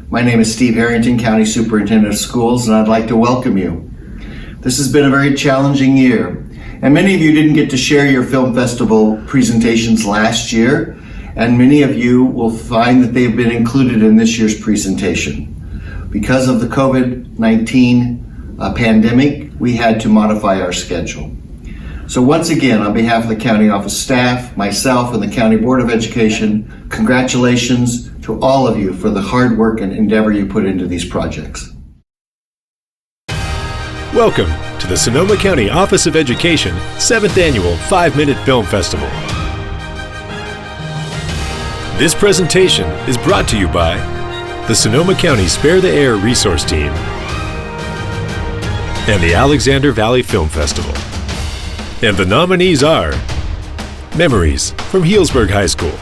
My name is Steve Harrington, County Superintendent of Schools, and I'd like to welcome you. This has been a very challenging year, and many of you didn't get to share your film festival presentations last year, and many of you will find that they've been included in this year's presentation. Because of the COVID-19 pandemic, we had to modify our schedule. So once again, on behalf of the County Office staff, myself, and the County Board of Education, congratulations to all of you for the hard work and endeavor you put into these projects. Welcome to the Sonoma County Office of Education 7th Annual 5-Minute Film Festival. This presentation is brought to you by the Sonoma County Spare the Air Resource Team and the Alexander Valley Film Festival. And the nominees are Memories from Healdsburg High School,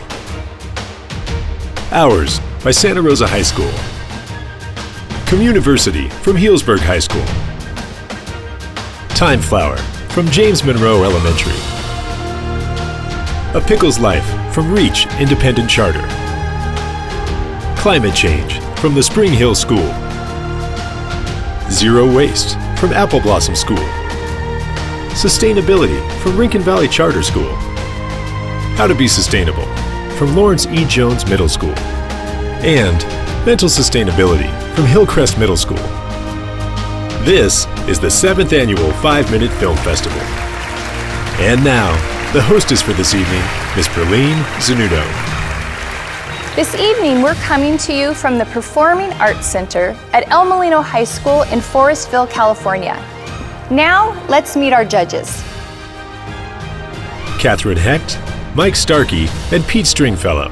Hours by Santa Rosa High School, Communiversity from Healdsburg High School, Time Flower from James Monroe Elementary, A Pickle's Life from Reach Independent Charter, Climate Change from the Spring Hill School, Zero Waste from Apple Blossom School, Sustainability from Rincon Valley Charter School, How to Be Sustainable from Lawrence E. Jones Middle School, and Mental Sustainability from Hillcrest Middle School. This is the 7th Annual 5-Minute Film Festival. And now, the hostess for this evening, Ms. Perlene Zanudo. This evening, we're coming to you from the Performing Arts Center at El Molino High School in Forestville, California. Now, let's meet our judges. Catherine Hecht, Mike Starkey, and Pete Stringfellow.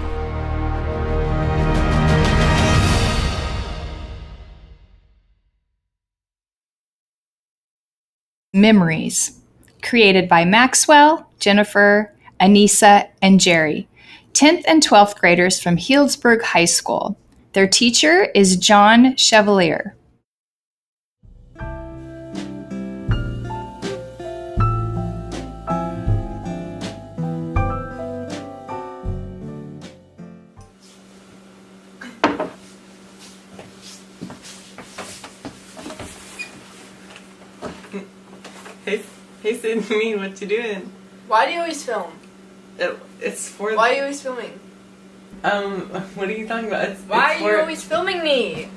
Memories, created by Maxwell, Jennifer, Anissa, and Jerry, 10th and 12th graders from Healdsburg High School. Their teacher is John Chevalier. Hey Sydney, what you doing? Why do you always film? It's for. Why are you always filming? What are you talking about? Why are you always filming me?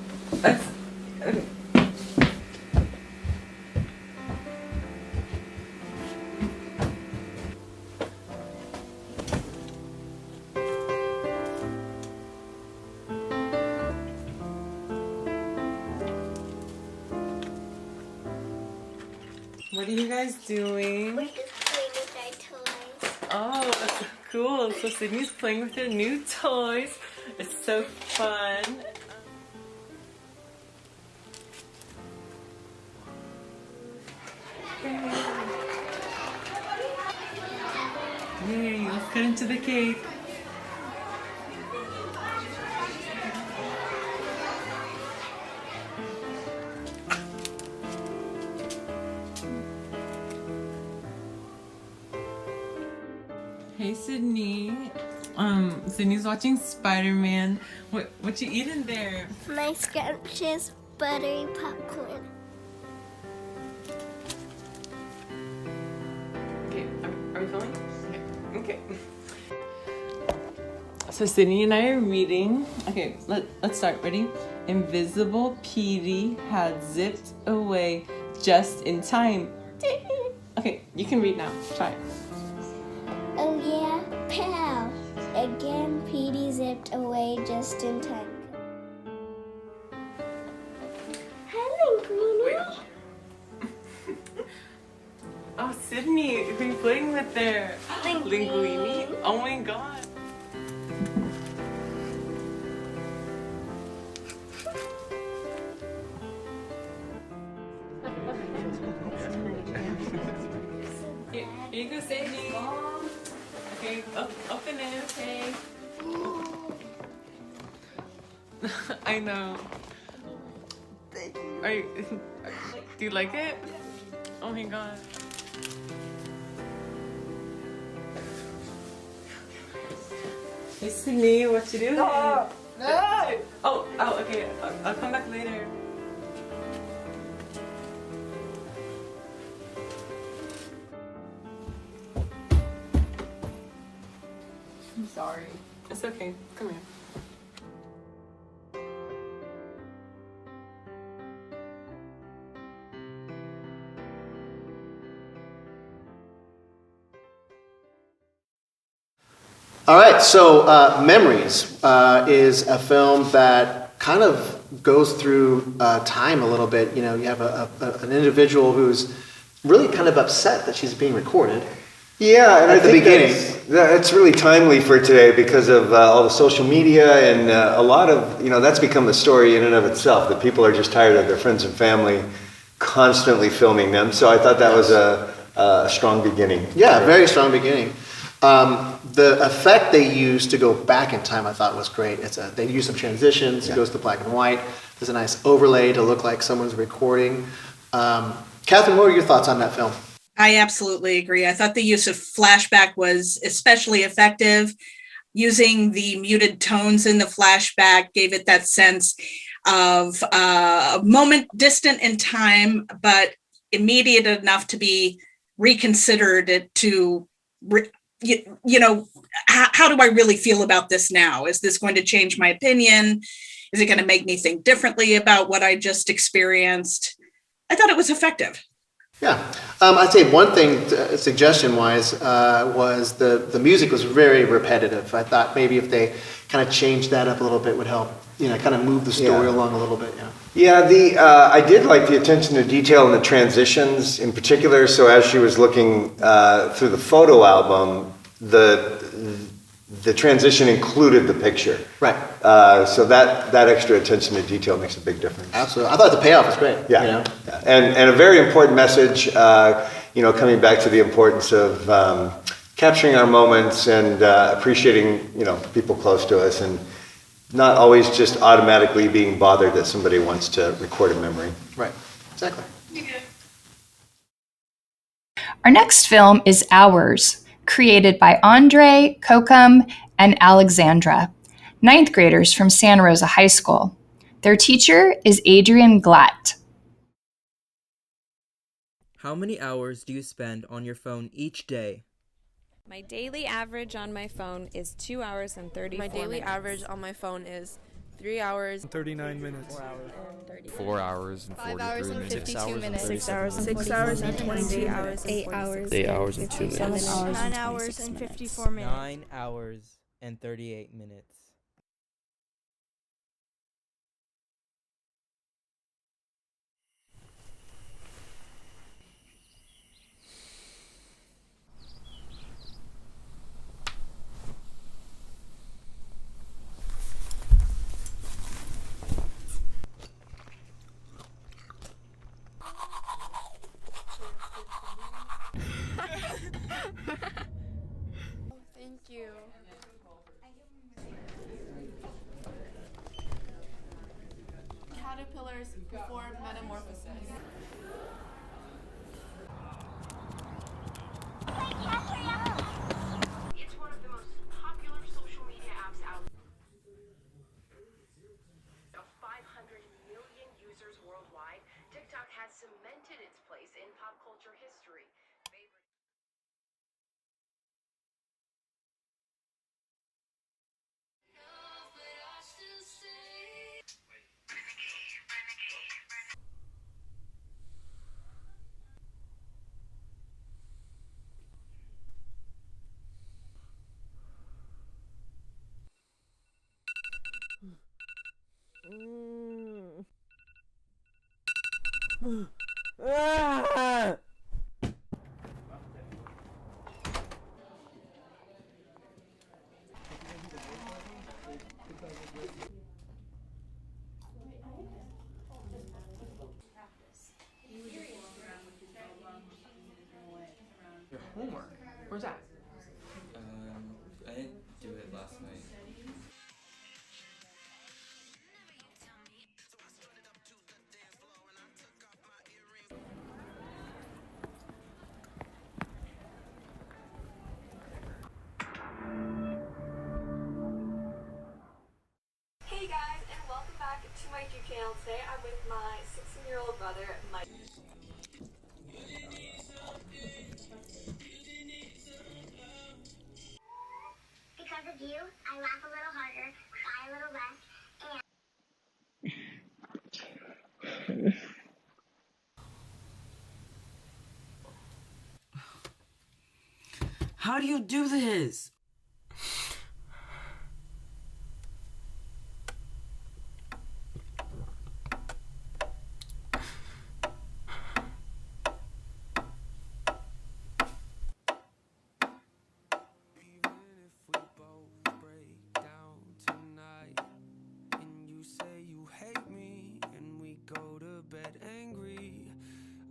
What are you guys doing? We're just playing with our toys. Oh, that's so cool. So Sydney's playing with her new toys. It's so fun. Yay, let's get into the cake. Hey Sydney. Sydney's watching Spider-Man. What you eating there? My scrumptious buttery popcorn. Okay, are we filming? Okay. So Sydney and I are reading. Okay, let's start. Ready? Invisible Petey had zipped away just in time. Okay, you can read now. Try it. Oh yeah, pal. Again, Petey zipped away just in time. Hi, Linguini. Oh, Sydney, who are you playing with there? Linguini. Oh my god. Here you go, Sydney. Okay, open it. Okay. I know. Are you? Do you like it? Oh my god. Hey Sydney, what you doing? No! Oh, okay. I'll come back later. I'm sorry. It's okay. Come here. All right, so Memories is a film that kind of goes through time a little bit. You know, you have an individual who's really kind of upset that she's being recorded. Yeah, and At I the think beginning. that's really timely for today because of all the social media and a lot of, that's become the story in and of itself, that people are just tired of their friends and family constantly filming them. So I thought that was a strong beginning. Yeah, very strong beginning. The effect they used to go back in time, I thought was great. They use some transitions. It goes to black and white. There's a nice overlay to look like someone's recording. Catherine, what are your thoughts on that film? I absolutely agree. I thought the use of flashback was especially effective. Using the muted tones in the flashback gave it that sense of a moment distant in time, but immediate enough to be reconsidered how do I really feel about this now? Is this going to change my opinion? Is it going to make me think differently about what I just experienced? I thought it was effective. Yeah, I'd say one thing, suggestion-wise, was the music was very repetitive. I thought maybe if they kind of changed that up a little bit would help, kind of move the story along a little bit. Yeah, I did like the attention to detail and the transitions in particular. So as she was looking through the photo album, the transition included the picture. Right. So that extra attention to detail makes a big difference. Absolutely. I thought the payoff was great. Yeah. And a very important message, coming back to the importance of capturing our moments and appreciating, people close to us and not always just automatically being bothered that somebody wants to record a memory. Right. Exactly. Our next film is Hours, created by Andre, Kokum, and Alexandra, ninth graders from Santa Rosa High School. Their teacher is Adrian Glatt. How many hours do you spend on your phone each day? My daily average on my phone is 2 hours and 34 minutes. My daily average on my phone is 3 hours and 39 minutes. 4 hours and 43 minutes. 52 minutes. 6 hours and 6 hours and 22 hours. 8 hours. 8 hours and 2 minutes. 9 hours and 54 minutes. 9 hours and 38 minutes. Thank you. Caterpillars before metamorphosis. It's one of the most popular social media apps out there. Of 500 million users worldwide, TikTok has cemented its place in pop culture history. Your homework. Where's that? I didn't do it last night. fiance. I'm with my 16-year-old brother, Mike. Because of you, I laugh a little harder, cry a little less, and How do you do this?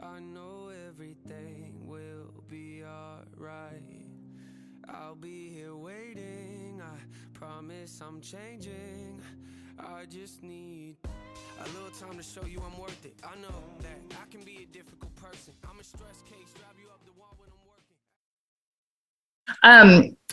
I know everything will be alright. I'll be here waiting. I promise I'm changing. I just need a little time to show you I'm worth it. I know that I can be a difficult person. I'm a stress case, drive you up the wall when I'm working.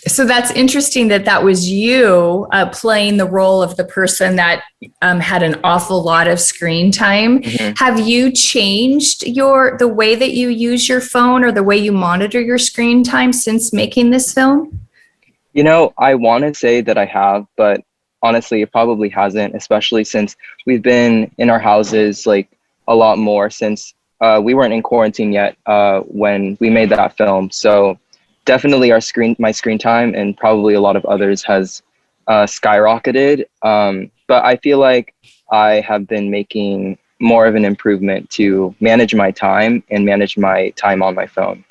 So that's interesting that was you playing the role of the person that had an awful lot of screen time. Mm-hmm. Have you changed the way that you use your phone or the way you monitor your screen time since making this film? You know, I want to say that I have, but honestly, it probably hasn't, especially since we've been in our houses like a lot more since we weren't in quarantine yet when we made that film. So definitely my screen time and probably a lot of others has skyrocketed. But I feel like I have been making more of an improvement to manage my time and manage my time on my phone.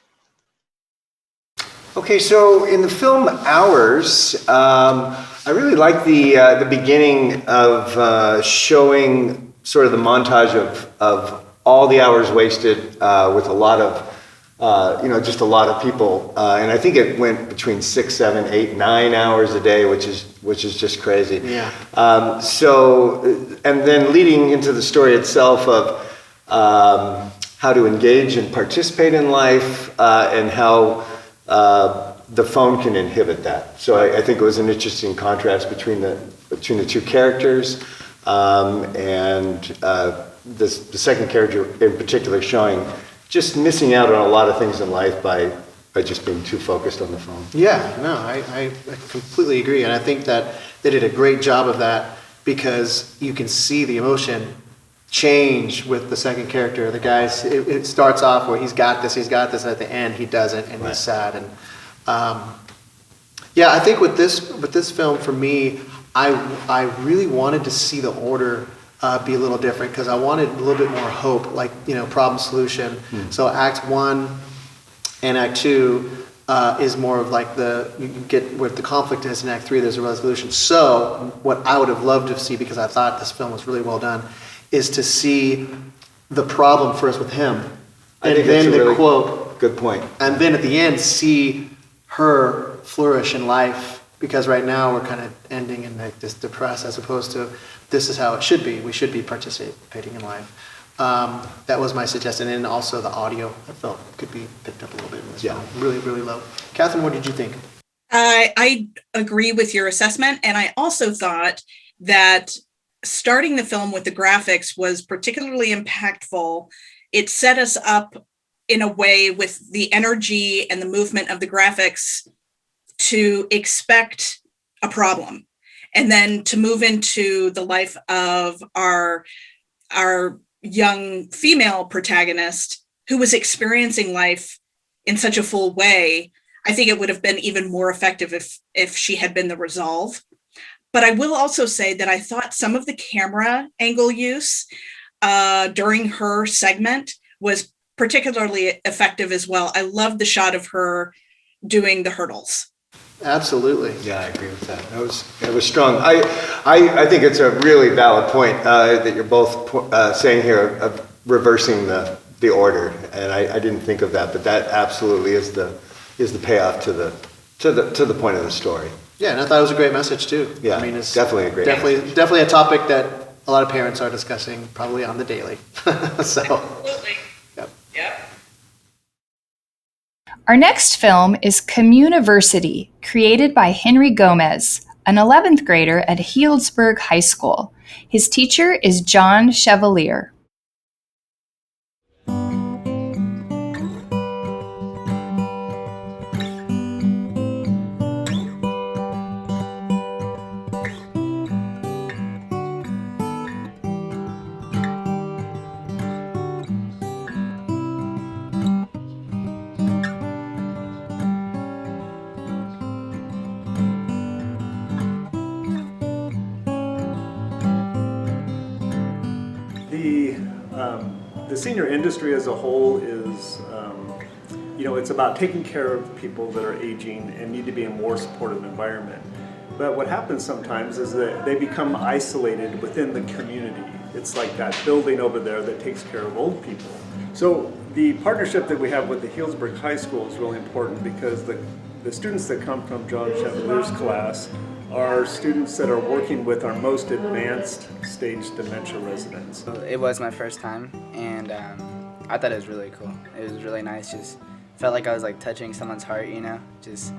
Okay, so in the film Hours, I really like the beginning of showing sort of the montage of all the hours wasted with a lot of just a lot of people, and I think it went between 6, 7, 8, 9 hours a day, which is just crazy. Yeah. And then leading into the story itself of how to engage and participate in life, and how the phone can inhibit that. So I think it was an interesting contrast between the two characters, and the second character in particular showing just missing out on a lot of things in life by just being too focused on the phone. Yeah, no, I completely agree. And I think that they did a great job of that because you can see the emotion change with the second character. The guy's, it starts off where he's got this, and at the end he doesn't, and he's sad. And I think with this film, for me, I really wanted to see the order be a little different because I wanted a little bit more hope, like, problem solution. So Act 1 and Act 2 is more of like you get where the conflict is. In Act 3 there's a resolution. So what I would have loved to see, because I thought this film was really well done, is to see the problem first with him, and then the quote. Good point. And then at the end see her flourish in life, because right now we're kind of ending in like this depressed, as opposed to this is how it should be. We should be participating in life. That was my suggestion. And also the audio, I felt, could be picked up a little bit in this film. Really, really low. Catherine, what did you think? I agree with your assessment. And I also thought that starting the film with the graphics was particularly impactful. It set us up in a way with the energy and the movement of the graphics to expect a problem, and then to move into the life of our young female protagonist who was experiencing life in such a full way. I think it would have been even more effective if she had been the resolve. But I will also say that I thought some of the camera angle use during her segment was particularly effective as well. I loved the shot of her doing the hurdles. Absolutely. Yeah, I agree with that. It was strong. I think it's a really valid point that you're both saying here of reversing the order, and I didn't think of that, but that absolutely is the payoff to the point of the story. Yeah, and I thought it was a great message too. Yeah, I mean, it's definitely a great message. Definitely a topic that a lot of parents are discussing probably on the daily. So. Absolutely. Yep. Our next film is Communiversity, created by Henry Gomez, an 11th grader at Healdsburg High School. His teacher is John Chevalier. The senior industry as a whole is, it's about taking care of people that are aging and need to be in a more supportive environment. But what happens sometimes is that they become isolated within the community. It's like that building over there that takes care of old people. So the partnership that we have with the Healdsburg High School is really important because the students that come from John Chevalier's class are students that are working with our most advanced stage dementia residents. It was my first time, and I thought it was really cool. It was really nice. Just felt like I was like touching someone's heart, just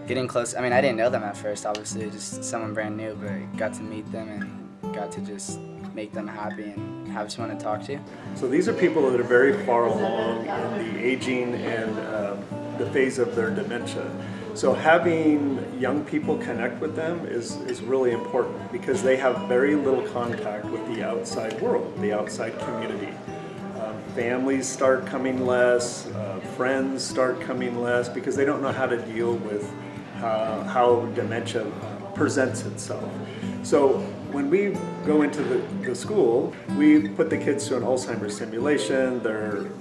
getting close. I mean, I didn't know them at first, obviously, just someone brand new, but got to meet them and got to just make them happy and have someone to talk to. So these are people that are very far along in the aging and the phase of their dementia. So having young people connect with them is really important because they have very little contact with the outside world, the outside community. Families start coming less, friends start coming less because they don't know how to deal with how dementia presents itself. So when we go into the school, we put the kids through an Alzheimer's simulation.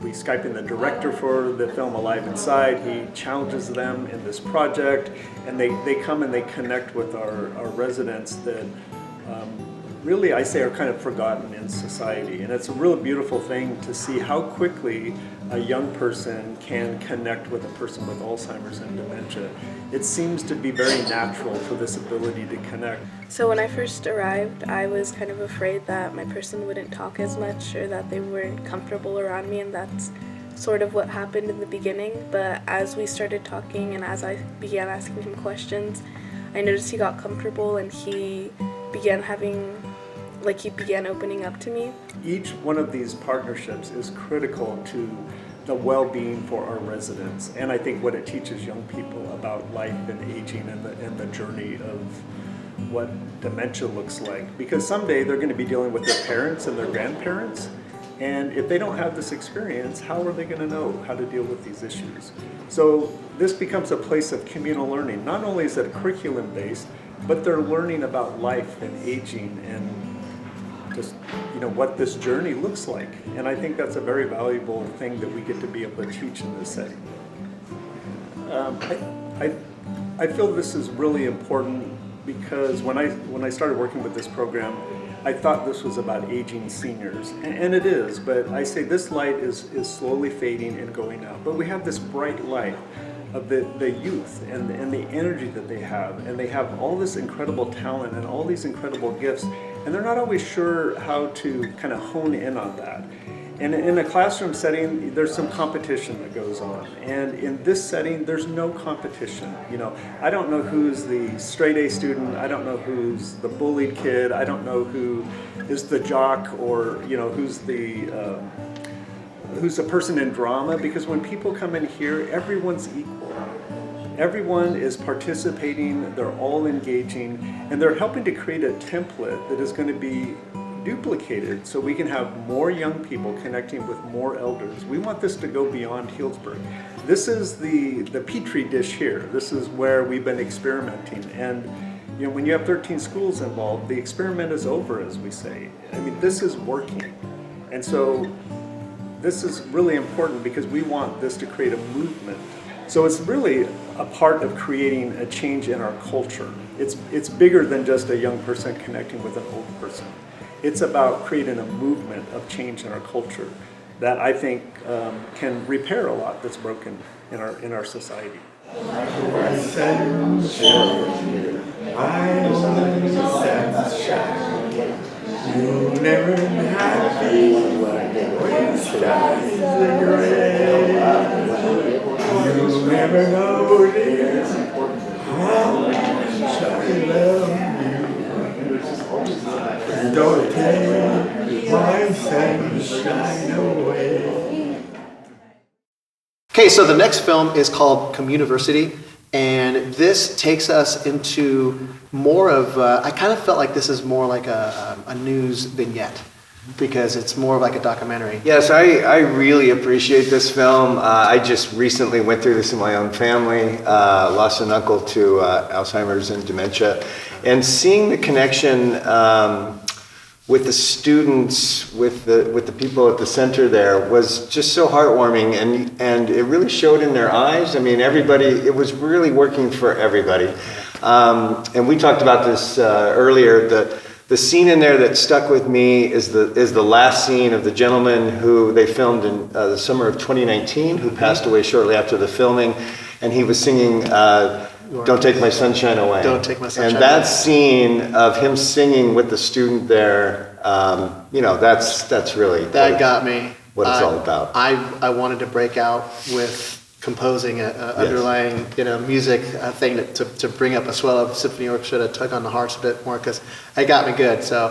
We Skype in the director for the film Alive Inside. He challenges them in this project, and they come and they connect with our residents that really, I say, are kind of forgotten in society. And it's a real beautiful thing to see how quickly a young person can connect with a person with Alzheimer's and dementia. It seems to be very natural for this ability to connect. So when I first arrived, I was kind of afraid that my person wouldn't talk as much or that they weren't comfortable around me, and that's sort of what happened in the beginning. But as we started talking and as I began asking him questions, I noticed he got comfortable and he began opening up to me. Each one of these partnerships is critical to the well-being for our residents, and I think what it teaches young people about life and aging and the journey of what dementia looks like. Because someday they're going to be dealing with their parents and their grandparents, and if they don't have this experience, how are they going to know how to deal with these issues? So this becomes a place of communal learning. Not only is it curriculum-based, but they're learning about life and aging and just what this journey looks like. And I think that's a very valuable thing that we get to be able to teach in this setting. I feel this is really important because when I started working with this program, I thought this was about aging seniors, and it is, but I say this light is slowly fading and going out. But we have this bright light of the youth and the energy that they have, and they have all this incredible talent and all these incredible gifts, and they're not always sure how to kind of hone in on that. And in a classroom setting, there's some competition that goes on, and in this setting, there's no competition. I don't know who's the straight A student, I don't know who's the bullied kid, I don't know who is the jock, or who's a person in drama, because when people come in here, everyone's equal. Everyone is participating, they're all engaging, and they're helping to create a template that is going to be duplicated so we can have more young people connecting with more elders. We want this to go beyond Healdsburg. This is the petri dish here. This is where we've been experimenting, and when you have 13 schools involved, the experiment is over, as we say. I mean, this is working. And so this is really important because we want this to create a movement. So it's really a part of creating a change in our culture. It's bigger than just a young person connecting with an old person. It's about creating a movement of change in our culture that I think can repair a lot that's broken in our society. You'll never be happy when skies are gray. You'll never know, dear, how much I love you. Don't take my sunshine away. Okay, so the next film is called Communiversity, and this takes us into more of, I kind of felt like this is more like a news vignette, because it's more of like a documentary. Yes, I really appreciate this film. I just recently went through this in my own family, lost an uncle to Alzheimer's and dementia, and seeing the connection with the students, with the people at the center there was just so heartwarming, and it really showed in their eyes. I mean, everybody, it was really working for everybody. And we talked about this earlier. The scene in there that stuck with me is the last scene of the gentleman who they filmed in the summer of 2019, who passed away shortly after the filming, and he was singing "Don't Take My Sunshine Away." Don't take my sunshine And that away. scene of him singing with the student there, that's really That got me. what it's all about. I wanted to break out with composing an underlying music thing to bring up a swell of symphony orchestra to tug on the hearts a bit more, because it got me good. So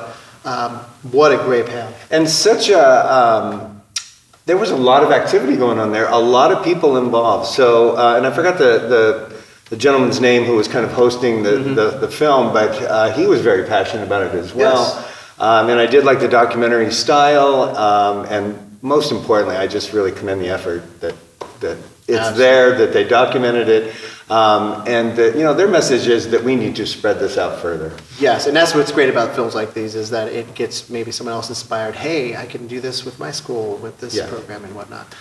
what a great payoff. And such there was a lot of activity going on there, a lot of people involved. So, and I forgot the gentleman's name who was kind of hosting the film, but he was very passionate about it as well. Yes. And I did like the documentary style, and most importantly, I just really commend the effort that it's Absolutely. there, that they documented it, and that, their message is that we need to spread this out further. Yes, and that's what's great about films like these, is that it gets maybe someone else inspired. Hey, I can do this with my school, with this program and whatnot.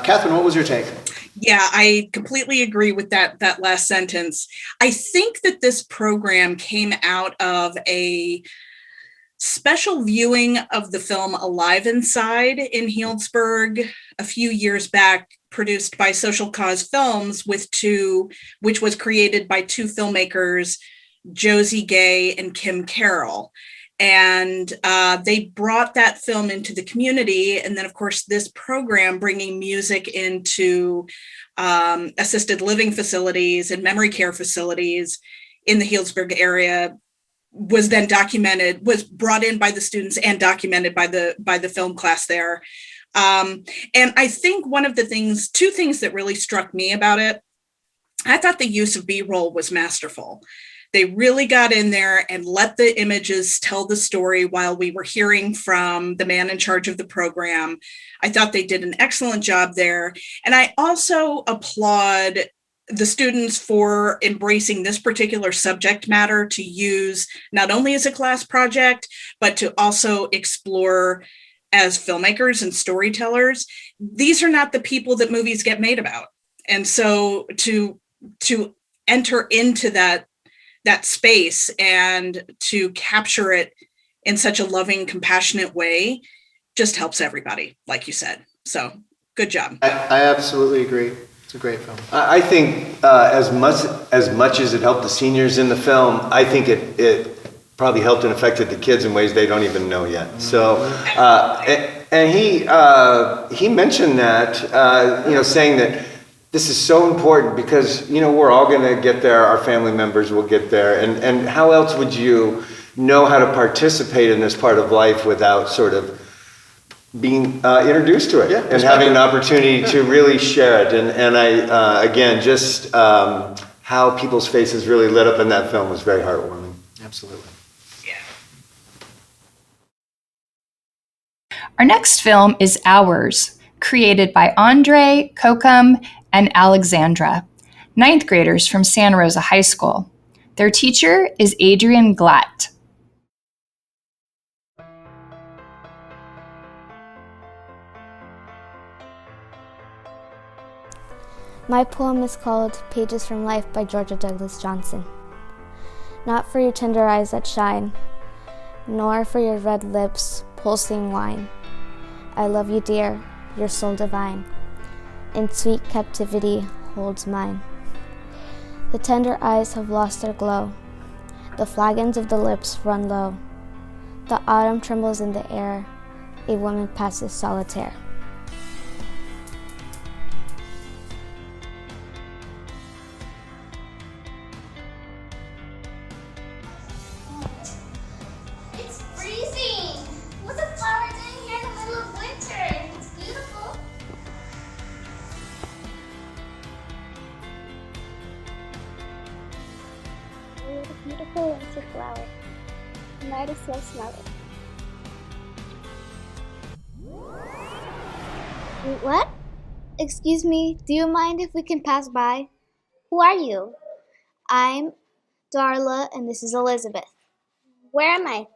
Catherine, what was your take? Yeah, I completely agree with that last sentence. I think that this program came out of a special viewing of the film Alive Inside in Healdsburg a few years back, produced by Social Cause Films, which was created by two filmmakers, Josie Gay and Kim Carroll. And they brought that film into the community. And then, of course, this program bringing music into assisted living facilities and memory care facilities in the Healdsburg area was then documented, was brought in by the students and documented by the film class there. And I think two things that really struck me about it, I thought the use of B-roll was masterful. They really got in there and let the images tell the story while we were hearing from the man in charge of the program. I thought they did an excellent job there. And I also applaud the students for embracing this particular subject matter to use not only as a class project, but to also explore as filmmakers and storytellers. These are not the people that movies get made about. And so to enter into that space and to capture it in such a loving, compassionate way just helps everybody, like you said. So good job. I absolutely agree. It's a great film. I think as much as it helped the seniors in the film, I think it probably helped and affected the kids in ways they don't even know yet. So, and he mentioned that, saying that this is so important because, we're all going to get there, our family members will get there, and how else would you know how to participate in this part of life without sort of being introduced to it and having an opportunity to really share it. And I, again, just how people's faces really lit up in that film was very heartwarming. Absolutely. Our next film is Ours, created by Andre, Kokum, and Alexandra, 9th graders from Santa Rosa High School. Their teacher is Adrian Glatt. My poem is called Pages from Life by Georgia Douglas Johnson. Not for your tender eyes that shine, nor for your red lips pulsing wine. I love you, dear, your soul divine, in sweet captivity holds mine. The tender eyes have lost their glow, the flagons of the lips run low. The autumn trembles in the air, a woman passes solitaire. It's freezing! flower. Might as well smell it. What? Excuse me, do you mind if we can pass by? Who are you? I'm Darla, and this is Elizabeth. Where am I?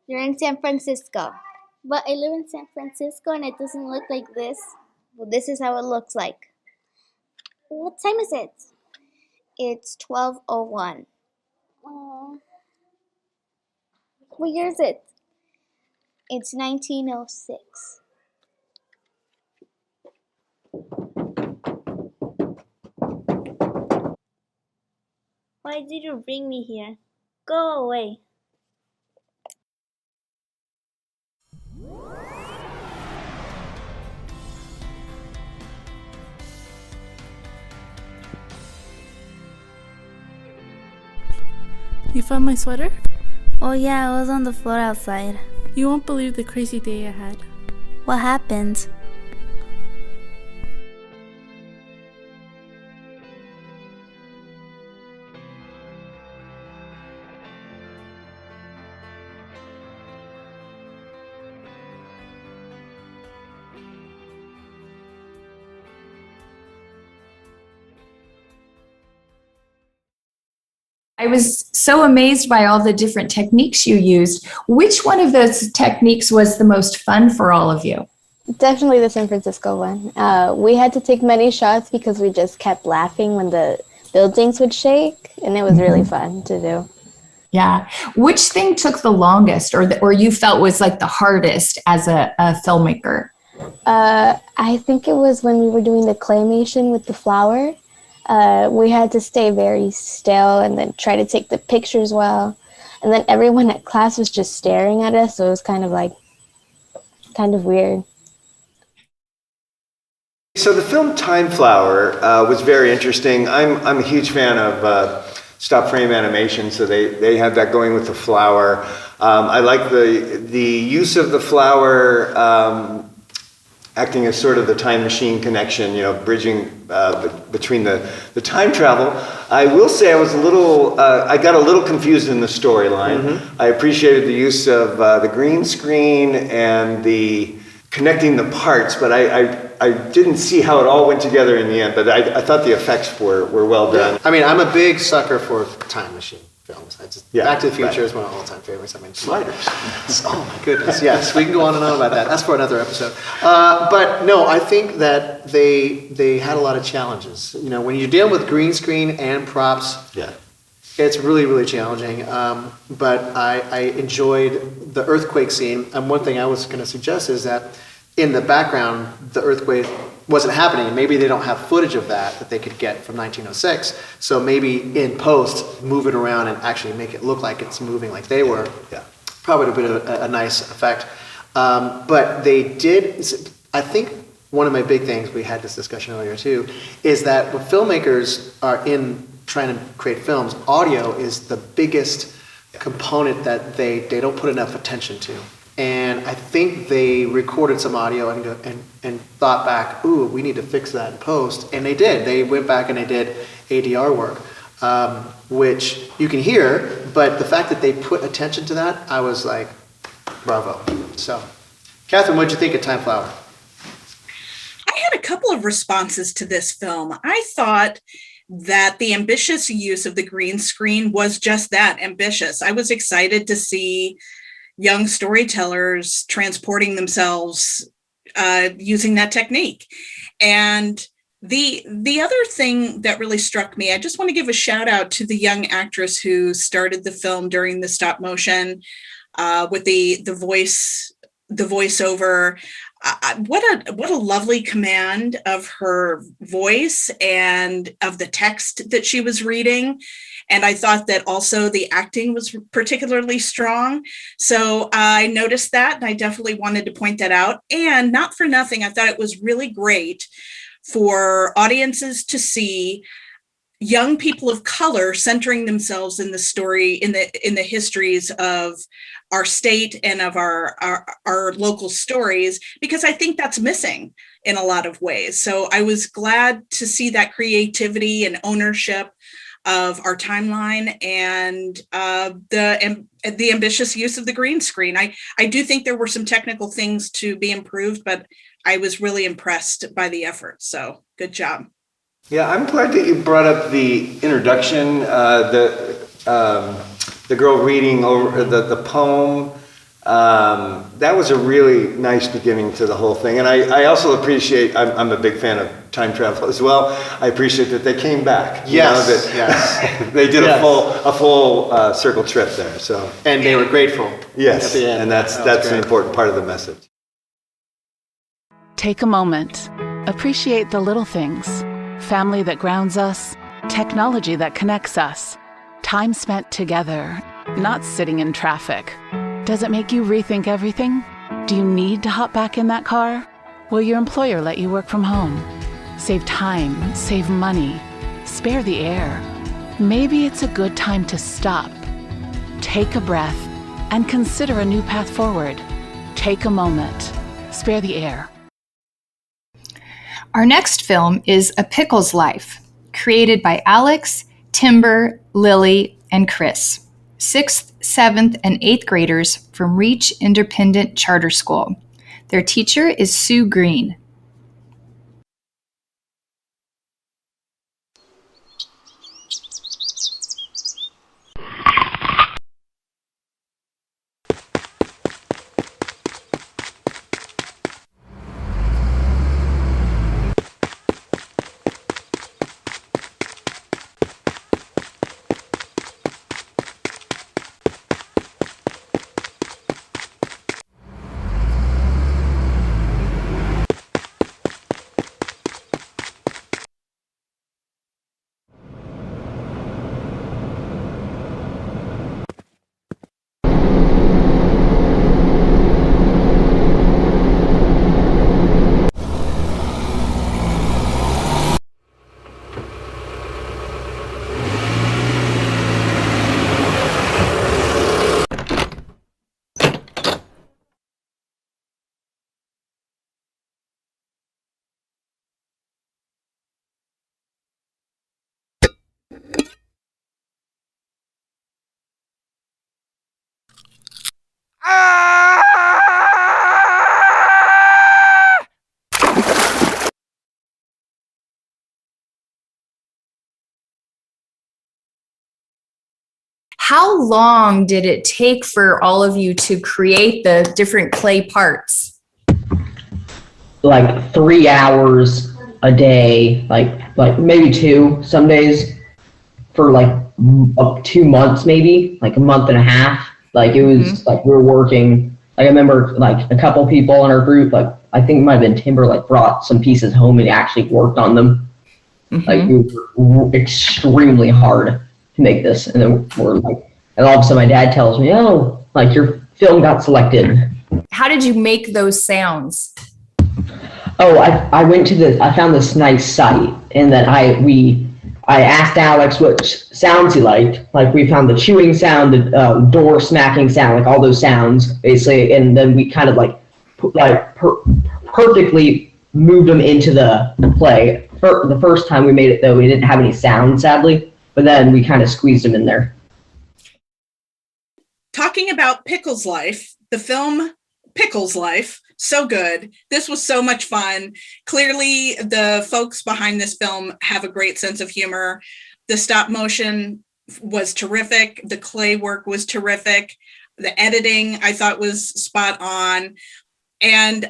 You're in San Francisco. But I live in San Francisco and it doesn't look like this. Well, this is how it looks like. What time is it? It's 12:01. What year is it? It's 1906. Why did you bring me here? Go away. You found my sweater? Oh yeah, it was on the floor outside. You won't believe the crazy day I had. What happened? I was so amazed by all the different techniques you used. Which one of those techniques was the most fun for all of you? Definitely the San Francisco one. We had to take many shots because we just kept laughing when the buildings would shake, and it was really fun to do. Yeah. Which thing took the longest or you felt was like the hardest as a filmmaker? I think it was when we were doing the claymation with the flower. We had to stay very still and then try to take the pictures well. And then everyone at class was just staring at us, so it was kind of weird. So the film Time Flower was very interesting. I'm a huge fan of stop frame animation, so they have that going with the flower. I like the use of the flower acting as sort of the time machine connection, bridging between the time travel. I will say I got a little confused in the storyline. Mm-hmm. I appreciated the use of the green screen and the connecting the parts, but I didn't see how it all went together in the end, but I thought the effects were well done. I mean, I'm a big sucker for time machine films. Back to the Future is one of my all-time favorites. I mean, Sliders. Oh my goodness, yes. We can go on and on about that. That's for another episode. But no, I think that they had a lot of challenges. When you're dealing with green screen and props, it's really, really challenging. But I enjoyed the earthquake scene. And one thing I was going to suggest is that in the background, the earthquake wasn't happening. Maybe they don't have footage of that they could get from 1906. So maybe in post, move it around and actually make it look like it's moving like they were. Yeah. Probably would have been a nice effect. But they did, I think one of my big things, we had this discussion earlier too, is that when filmmakers are trying to create films, audio is the biggest component that they don't put enough attention to. And I think they recorded some audio and thought back, ooh, we need to fix that in post. And they did. They went back and they did ADR work, which you can hear. But the fact that they put attention to that, I was like, bravo. So, Catherine, what did you think of Time Flower? I had a couple of responses to this film. I thought that the ambitious use of the green screen was just that, ambitious. I was excited to see young storytellers transporting themselves using that technique. And the other thing that really struck me, I just want to give a shout out to the young actress who started the film during the stop motion with the voiceover. What a lovely command of her voice and of the text that she was reading. And I thought that also the acting was particularly strong. So I noticed that, and I definitely wanted to point that out. And not for nothing, I thought it was really great for audiences to see young people of color centering themselves in the story, in the histories of our state and of our local stories, because I think that's missing in a lot of ways. So I was glad to see that creativity and ownership of our timeline and the ambitious use of the green screen. I do think there were some technical things to be improved, but I was really impressed by the effort. So good job. Yeah, I'm glad that you brought up the introduction, the girl reading over the poem. That was a really nice beginning to the whole thing. And I also appreciate, I'm a big fan of time travel as well. I appreciate that they came back. Yes, yes. They did a full circle trip there. So. And they were grateful. Yes, at the end. and that's an important part of the message. Take a moment. Appreciate the little things. Family that grounds us, technology that connects us, time spent together, not sitting in traffic. Does it make you rethink everything? Do you need to hop back in that car? Will your employer let you work from home? Save time, save money, spare the air. Maybe it's a good time to stop. Take a breath and consider a new path forward. Take a moment. Spare the air. Our next film is A Pickle's Life, created by Alex, Timber, Lily, and Chris, 6th, 7th, and 8th graders from Reach Independent Charter School. Their teacher is Sue Green. How long did it take for all of you to create the different clay parts? Like 3 hours a day, like maybe 2 some days, for like 2 months, maybe like a month and a half. Like it was like we were working. Like I remember like a couple people in our group, like I think it might have been Timber, like brought some pieces home and actually worked on them. Like it was extremely hard to make this, and then we're like, and all of a sudden my dad tells me, "Oh, like your film got selected." How did you make those sounds? Oh, I found this nice site, and then I asked Alex what sounds he liked. Like we found the chewing sound, the door smacking sound, like all those sounds basically, and then we kind of perfectly moved them into the play. The first time we made it, though, we didn't have any sound, sadly, but then we kind of squeezed them in there. Talking about Pickle's Life, the film Pickle's Life, so good. This was so much fun. Clearly, the folks behind this film have a great sense of humor. The stop motion was terrific. The clay work was terrific. The editing, I thought, was spot on. And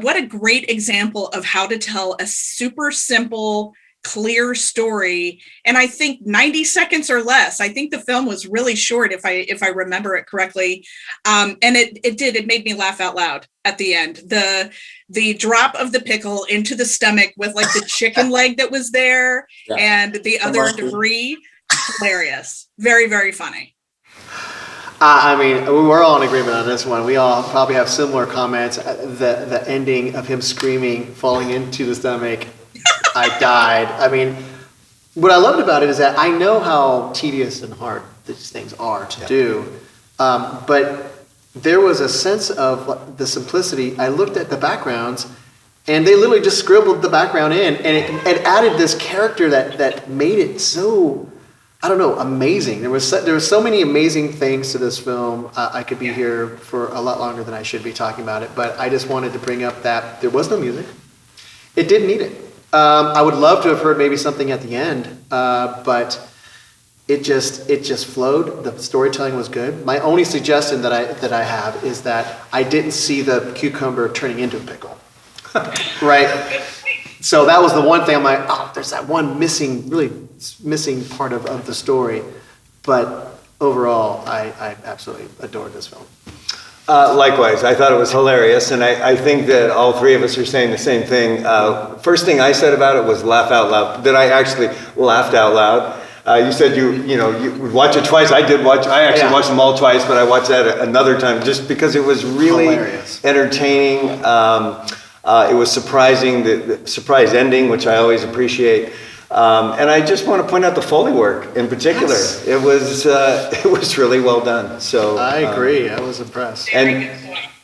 what a great example of how to tell a super simple, clear story. And I think 90 seconds or less. I think the film was really short, if I remember it correctly. And it made me laugh out loud at the end. The drop of the pickle into the stomach with like the chicken leg that was there and the other debris, hilarious. Very, very funny. I mean, we're all in agreement on this one. We all probably have similar comments. The ending of him screaming, falling into the stomach, I died. I mean, what I loved about it is that I know how tedious and hard these things are to do, but there was a sense of the simplicity. I looked at the backgrounds, and they literally just scribbled the background in, and it added this character that made it so I don't know, amazing. There was so many amazing things to this film. I could be here for a lot longer than I should be talking about it, but I just wanted to bring up that there was no music. It didn't need it. I would love to have heard maybe something at the end, but it just flowed. The storytelling was good. My only suggestion that I have is that I didn't see the cucumber turning into a pickle. Right? So that was the one thing I'm like, oh, there's that one really missing part of the story. But overall, I absolutely adored this film. Likewise, I thought it was hilarious, and I think that all three of us are saying the same thing. First thing I said about it was laugh out loud. That I actually laughed out loud. You said you would watch it twice. I actually watched them all twice, but I watched that another time just because it was really hilarious. Entertaining. It was surprising, the surprise ending, which I always appreciate. And I just want to point out the Foley work in particular. Yes. It was really well done. So I agree. I was impressed. And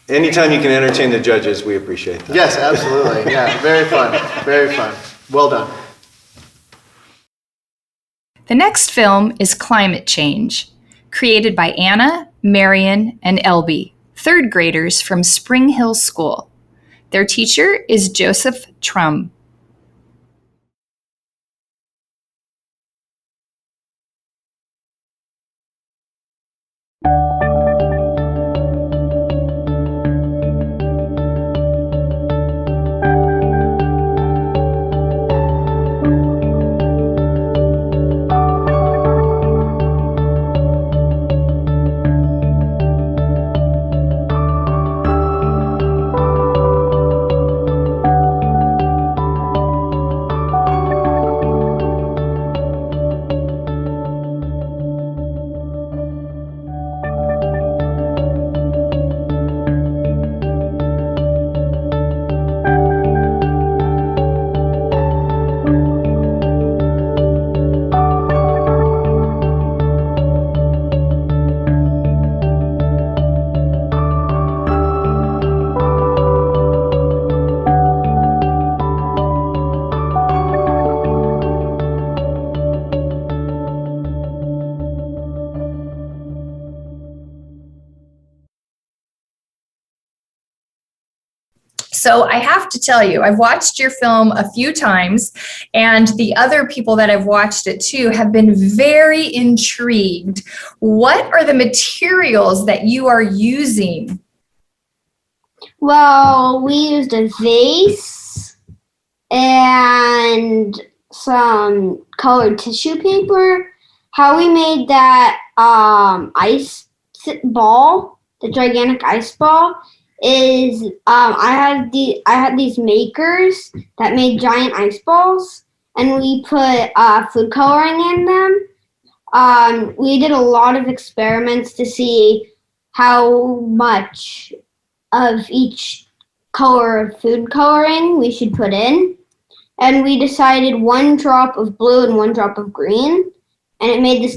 anytime you can entertain the judges, we appreciate that. Yes, absolutely. Yeah, very fun. Very fun. Well done. The next film is Climate Change, created by Anna, Marion, and Elby, third graders from Spring Hill School. Their teacher is Joseph Trum. So I have to tell you, I've watched your film a few times, and the other people that have watched it too have been very intrigued. What are the materials that you are using? Well, we used a vase and some colored tissue paper. How we made that ice ball, the gigantic ice ball, is I had these makers that made giant ice balls, and we put food coloring in them. We did a lot of experiments to see how much of each color of food coloring we should put in, and we decided 1 drop of blue and 1 drop of green, and it made this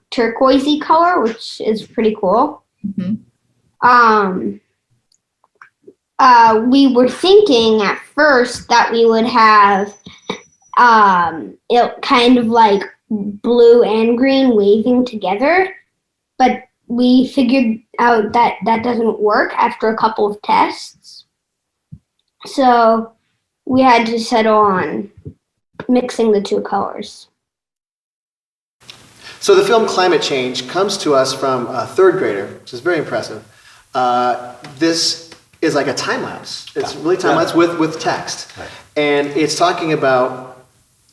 turquoisey color, which is pretty cool. Mm-hmm. We were thinking at first that we would have it kind of like blue and green waving together, but we figured out that that doesn't work after a couple of tests. So we had to settle on mixing the 2 colors. So the film Climate Change comes to us from a 3rd grader, which is very impressive. This is like a time lapse. It's really time lapse with text. Right. And it's talking about,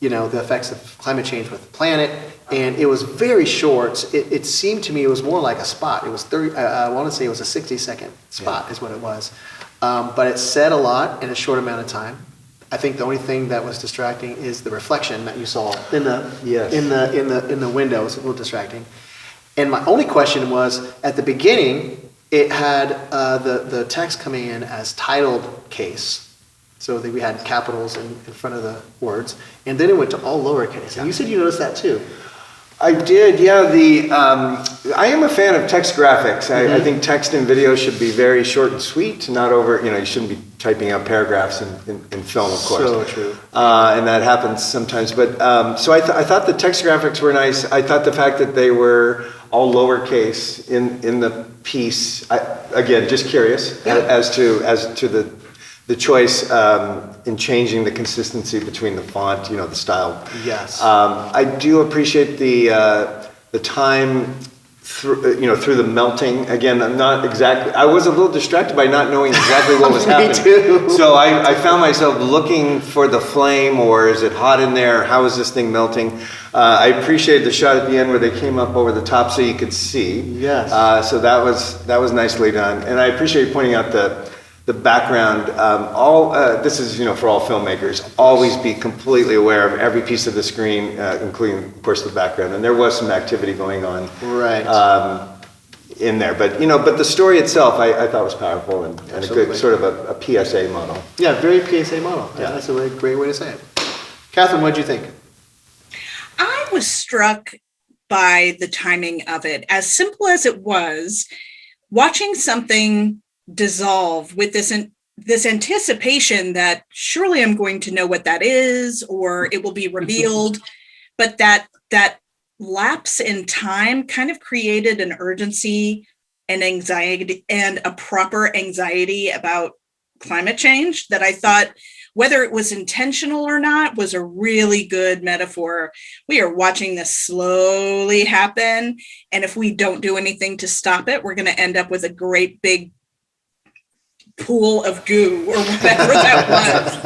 the effects of climate change with the planet. And it was very short. It seemed to me it was more like a spot. It was I want to say it was a 60-second spot is what it was. But it said a lot in a short amount of time. I think the only thing that was distracting is the reflection that you saw in the window. It was a little distracting. And my only question was, at the beginning, it had the text coming in as titled case. So we had capitals in front of the words. And then it went to all lowercase. And you said you noticed that too. I did, yeah. I am a fan of text graphics. I think text and video should be very short and sweet, not over, you shouldn't be typing out paragraphs in film, of course. So true. And that happens sometimes. But so I thought the text graphics were nice. I thought the fact that they were all lowercase in the piece, again, just curious as to the choice in changing the consistency between the font, the style. Yes. I do appreciate the time through the melting. Again, I was a little distracted by not knowing exactly what was happening. Too. So I found myself looking for the flame, or is it hot in there? How is this thing melting? I appreciated the shot at the end where they came up over the top so you could see. Yes. So that was nicely done. And I appreciate you pointing out the background. This is, for all filmmakers, always be completely aware of every piece of the screen, including, of course, the background. And there was some activity going on in there. But, but the story itself, I thought was powerful and a good sort of a PSA model. Yeah, very PSA model. Yeah, that's a great way to say it. Catherine, what did you think? I was struck by the timing of it. As simple as it was, watching something dissolve with this anticipation that surely I'm going to know what that is, or it will be revealed, but that lapse in time kind of created an urgency and anxiety, and a proper anxiety about climate change that I thought, whether it was intentional or not, was a really good metaphor. We are watching this slowly happen, and if we don't do anything to stop it, we're going to end up with a great big pool of goo or whatever that was.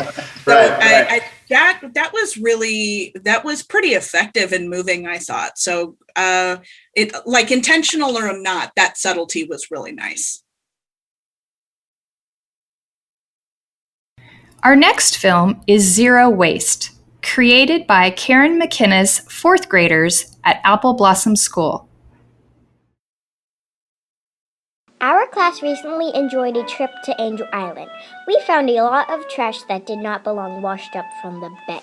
That was pretty effective and moving, I thought. So it, like, intentional or not, that subtlety was really nice. Our next film is Zero Waste, created by Karen McKenna's fourth graders at Apple Blossom School. Our class recently enjoyed a trip to Angel Island. We found a lot of trash that did not belong washed up from the bay.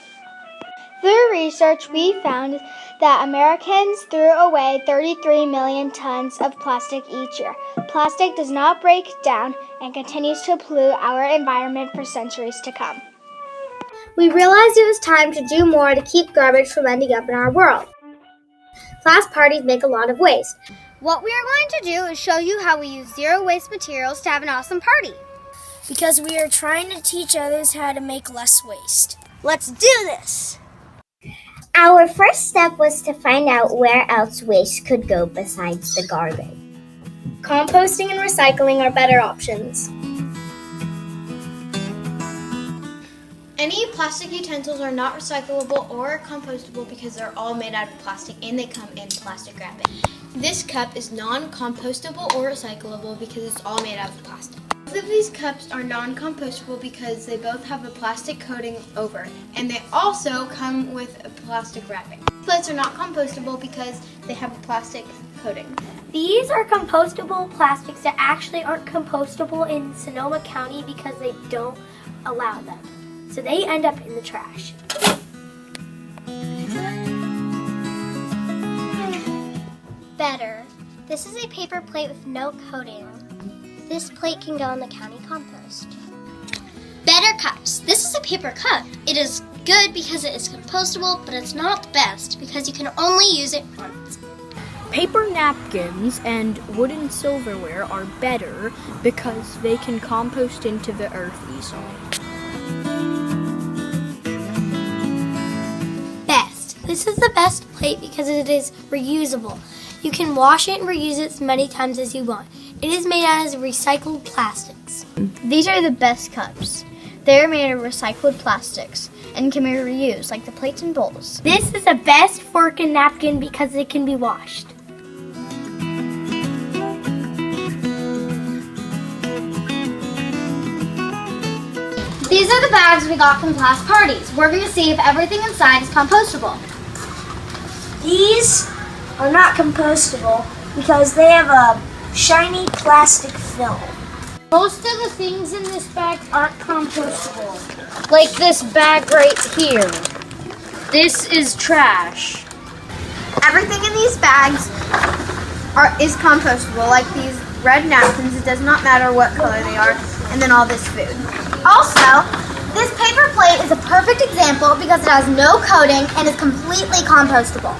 Through research, we found that Americans threw away 33 million tons of plastic each year. Plastic does not break down and continues to pollute our environment for centuries to come. We realized it was time to do more to keep garbage from ending up in our world. Class parties make a lot of waste. What we are going to do is show you how we use zero waste materials to have an awesome party. Because we are trying to teach others how to make less waste. Let's do this! Our first step was to find out where else waste could go besides the garbage. Composting and recycling are better options. Any plastic utensils are not recyclable or compostable because they're all made out of plastic and they come in plastic wrapping. This cup is non-compostable or recyclable because it's all made out of plastic. Both of these cups are non-compostable because they both have a plastic coating over, and they also come with a plastic wrapping. Plates are not compostable because they have a plastic coating. These are compostable plastics that actually aren't compostable in Sonoma County because they don't allow them. So they end up in the trash. Better. This is a paper plate with no coating. This plate can go in the county compost. Better cups. This is a paper cup. It is good because it is compostable, but it's not the best because you can only use it once. Paper napkins and wooden silverware are better because they can compost into the earth easily. Best. This is the best plate because it is reusable. You can wash it and reuse it as many times as you want. It is made out of recycled plastics. These are the best cups. They're made of recycled plastics and can be reused like the plates and bowls. This is the best fork and napkin because it can be washed. These are the bags we got from class parties. We're going to see if everything inside is compostable. These are not compostable because they have a shiny plastic film. Most of the things in this bag aren't compostable. Like this bag right here. This is trash. Everything in these bags is compostable, like these red napkins. It does not matter what color they are, and then all this food. Also, this paper plate is a perfect example because it has no coating and is completely compostable.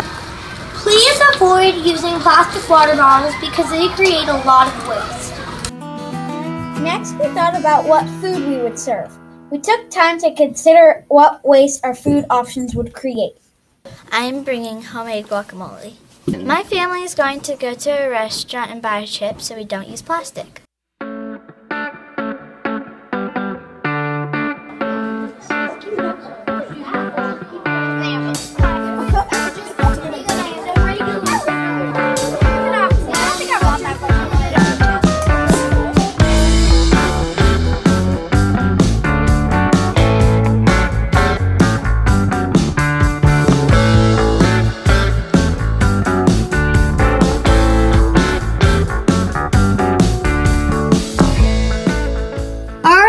Please avoid using plastic water bottles because they create a lot of waste. Next, we thought about what food we would serve. We took time to consider what waste our food options would create. I'm bringing homemade guacamole. My family is going to go to a restaurant and buy chips so we don't use plastic.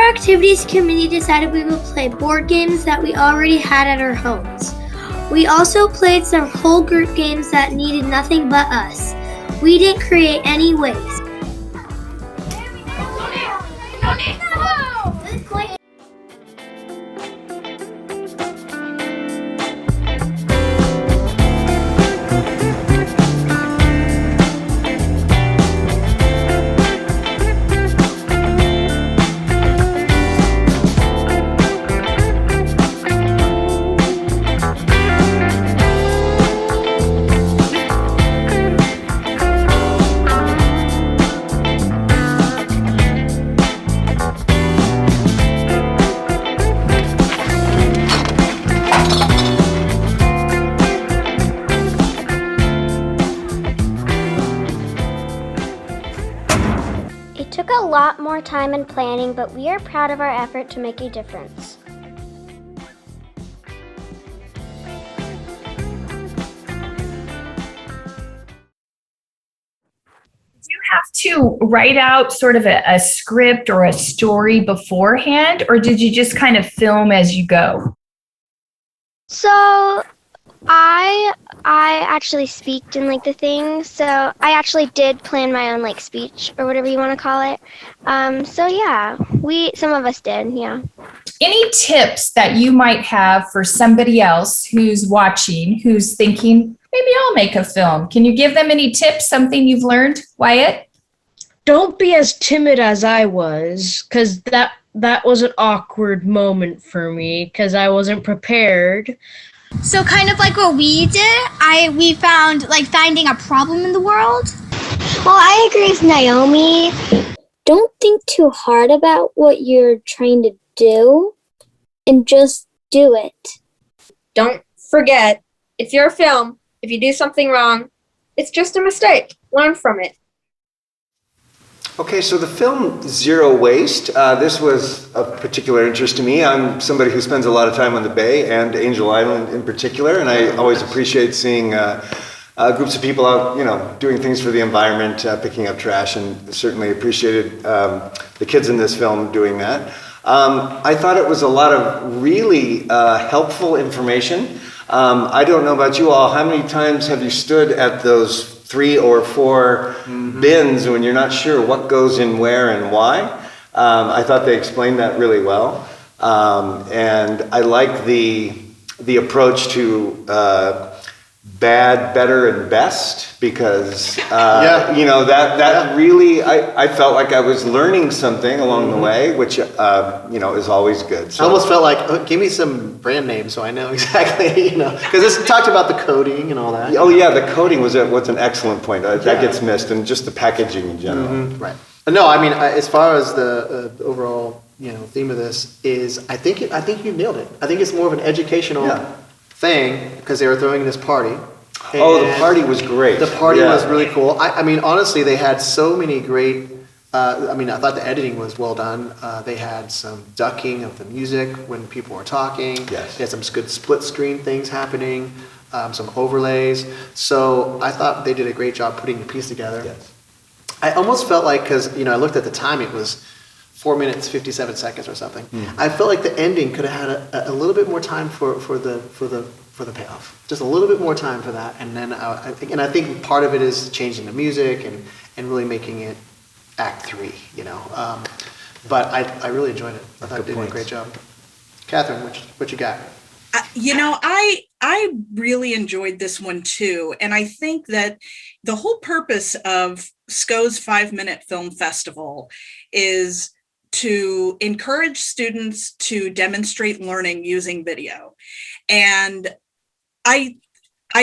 Activities committee decided we would play board games that we already had at our homes. We also played some whole group games that needed nothing but us. We didn't create any waste. It took a lot more time and planning, but we are proud of our effort to make a difference. Do you have to write out sort of a script or a story beforehand, or did you just kind of film as you go? So I actually speaked in like the thing, so I actually did plan my own like speech or whatever you want to call it. So yeah, some of us did, yeah. Any tips that you might have for somebody else who's watching, who's thinking, maybe I'll make a film? Can you give them any tips, something you've learned, Wyatt? Don't be as timid as I was, because that was an awkward moment for me, because I wasn't prepared. So kind of like what we did, we found like finding a problem in the world. Well, I agree with Naomi. Don't think too hard about what you're trying to do and just do it. Don't forget, it's your film. If you do something wrong, it's just a mistake. Learn from it. Okay, so the film Zero Waste, this was of particular interest to me. I'm somebody who spends a lot of time on the Bay and Angel Island in particular, and I always appreciate seeing groups of people out, doing things for the environment, picking up trash, and certainly appreciated the kids in this film doing that. I thought it was a lot of really helpful information. I don't know about you all, how many times have you stood at those 3 or 4 bins when you're not sure what goes in where and why? I thought they explained that really well. And I like the approach to bad, better, and best, because that really, I felt like I was learning something along the way, which is always good. So I almost felt like, give me some brand names so I know exactly, because this talked about the coding and all that. Oh yeah, the coding was an excellent point. That gets missed, and just the packaging in general. Right. No, I mean, as far as the overall theme of this is, I think you nailed it. I think it's more of an educational thing, because they were throwing this party. The party was great. The party was really cool. I mean, honestly, they had so many great, I thought the editing was well done. They had some ducking of the music when people were talking. Yes. They had some good split screen things happening, some overlays. So I thought they did a great job putting the piece together. Yes. I almost felt like, because, I looked at the time, it was 4 minutes 57 seconds or something. I felt like the ending could have had a little bit more time for the payoff, just a little bit more time for that. And then I think part of it is changing the music and really making it Act 3, you know. But I really enjoyed it. I thought it did a great job. Catherine, what you got? You know, I really enjoyed this one too. And I think that the whole purpose of SCOE's 5-Minute Film Festival is to encourage students to demonstrate learning using video. And I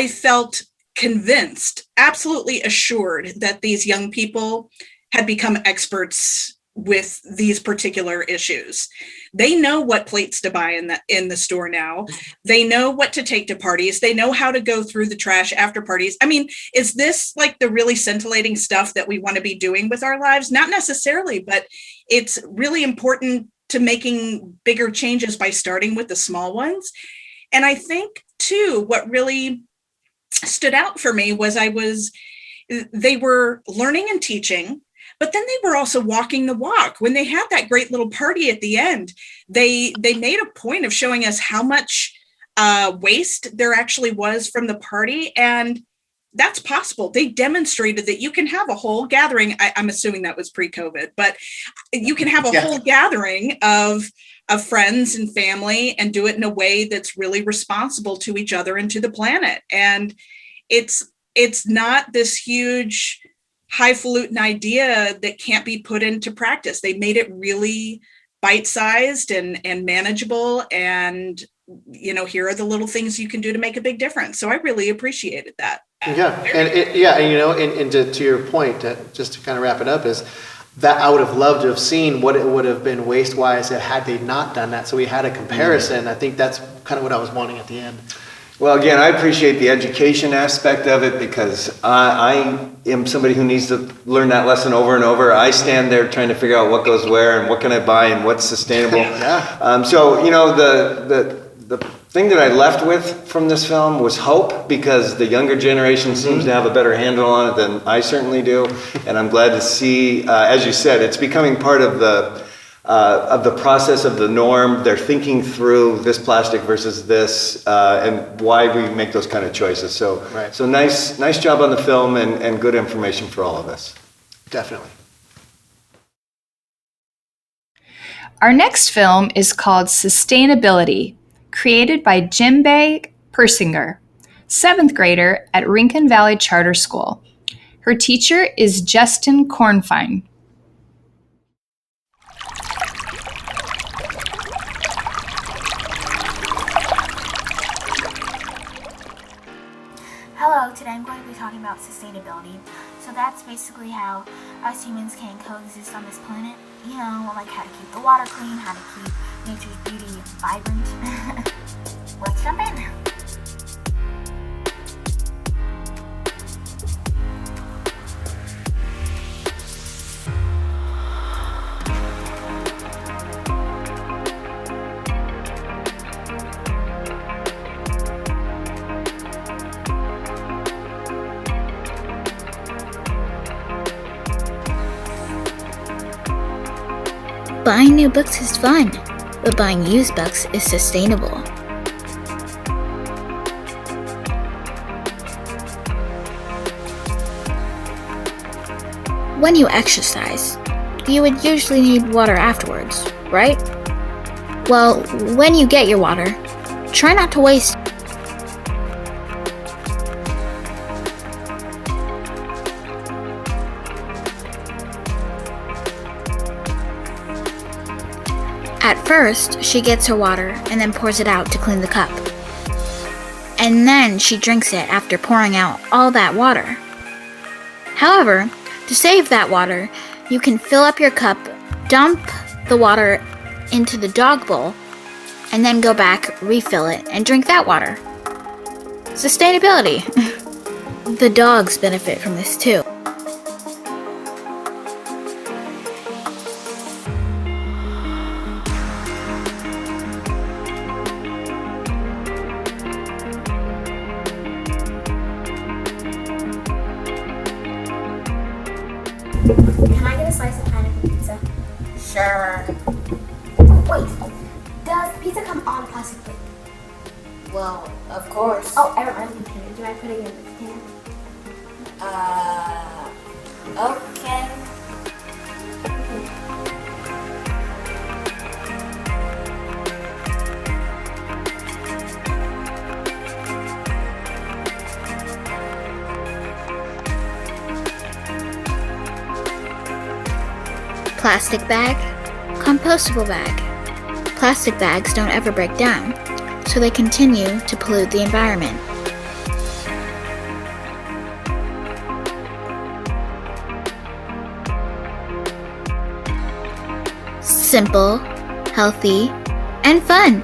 felt convinced, absolutely assured that these young people had become experts with these particular issues. They know what plates to buy in the store now. They know what to take to parties. They know how to go through the trash after parties. I mean, is this like the really scintillating stuff that we want to be doing with our lives? Not necessarily, but it's really important to making bigger changes by starting with the small ones. And I think too, what really stood out for me was they were learning and teaching, but then they were also walking the walk. When they had that great little party at the end, they made a point of showing us how much waste there actually was from the party. And that's possible. They demonstrated that you can have a whole gathering. I'm assuming that was pre-COVID, but you can have a whole gathering of friends and family and do it in a way that's really responsible to each other and to the planet. And it's not this huge highfalutin idea that can't be put into practice. They made it really bite-sized and manageable. And, you know, here are the little things you can do to make a big difference. So I really appreciated that. Yeah, and you know, and to your point, just to kind of wrap it up, is that I would have loved to have seen what it would have been waste-wise had they not done that. So we had a comparison. I think that's kind of what I was wanting at the end. Well, again, I appreciate the education aspect of it because I am somebody who needs to learn that lesson over and over. I stand there trying to figure out what goes where and what can I buy and what's sustainable. So, you know, the thing that I left with from this film was hope, because the younger generation seems to have a better handle on it than I certainly do. And I'm glad to see, as you said, it's becoming part of the process of the norm. They're thinking through this plastic versus this and why we make those kind of choices. So, so nice job on the film and good information for all of us. Definitely. Our next film is called Sustainability, created by Jimbe Persinger, 7th grader at Rincon Valley Charter School. Her teacher is Justin Kornfein. Hello, today I'm going to be talking about sustainability. So that's basically how us humans can coexist on this planet. You know, like how to keep the water clean, how to keep nature's beauty vibrant. Let's jump in. Buying new books is fun, but buying used books is sustainable. When you exercise, you would usually need water afterwards, right? Well, when you get your water, try not to waste. At first, she gets her water and then pours it out to clean the cup. And then she drinks it after pouring out all that water. However, to save that water, you can fill up your cup, dump the water into the dog bowl, and then go back, refill it, and drink that water. Sustainability. The dogs benefit from this too. Can I get a slice of pineapple pizza? Sure. Wait, does pizza come on plastic plate? Well, of course. Oh, I remember the container. Do I put it in the container? Okay. Plastic bag, compostable bag. Plastic bags don't ever break down, so they continue to pollute the environment. Simple, healthy, and fun.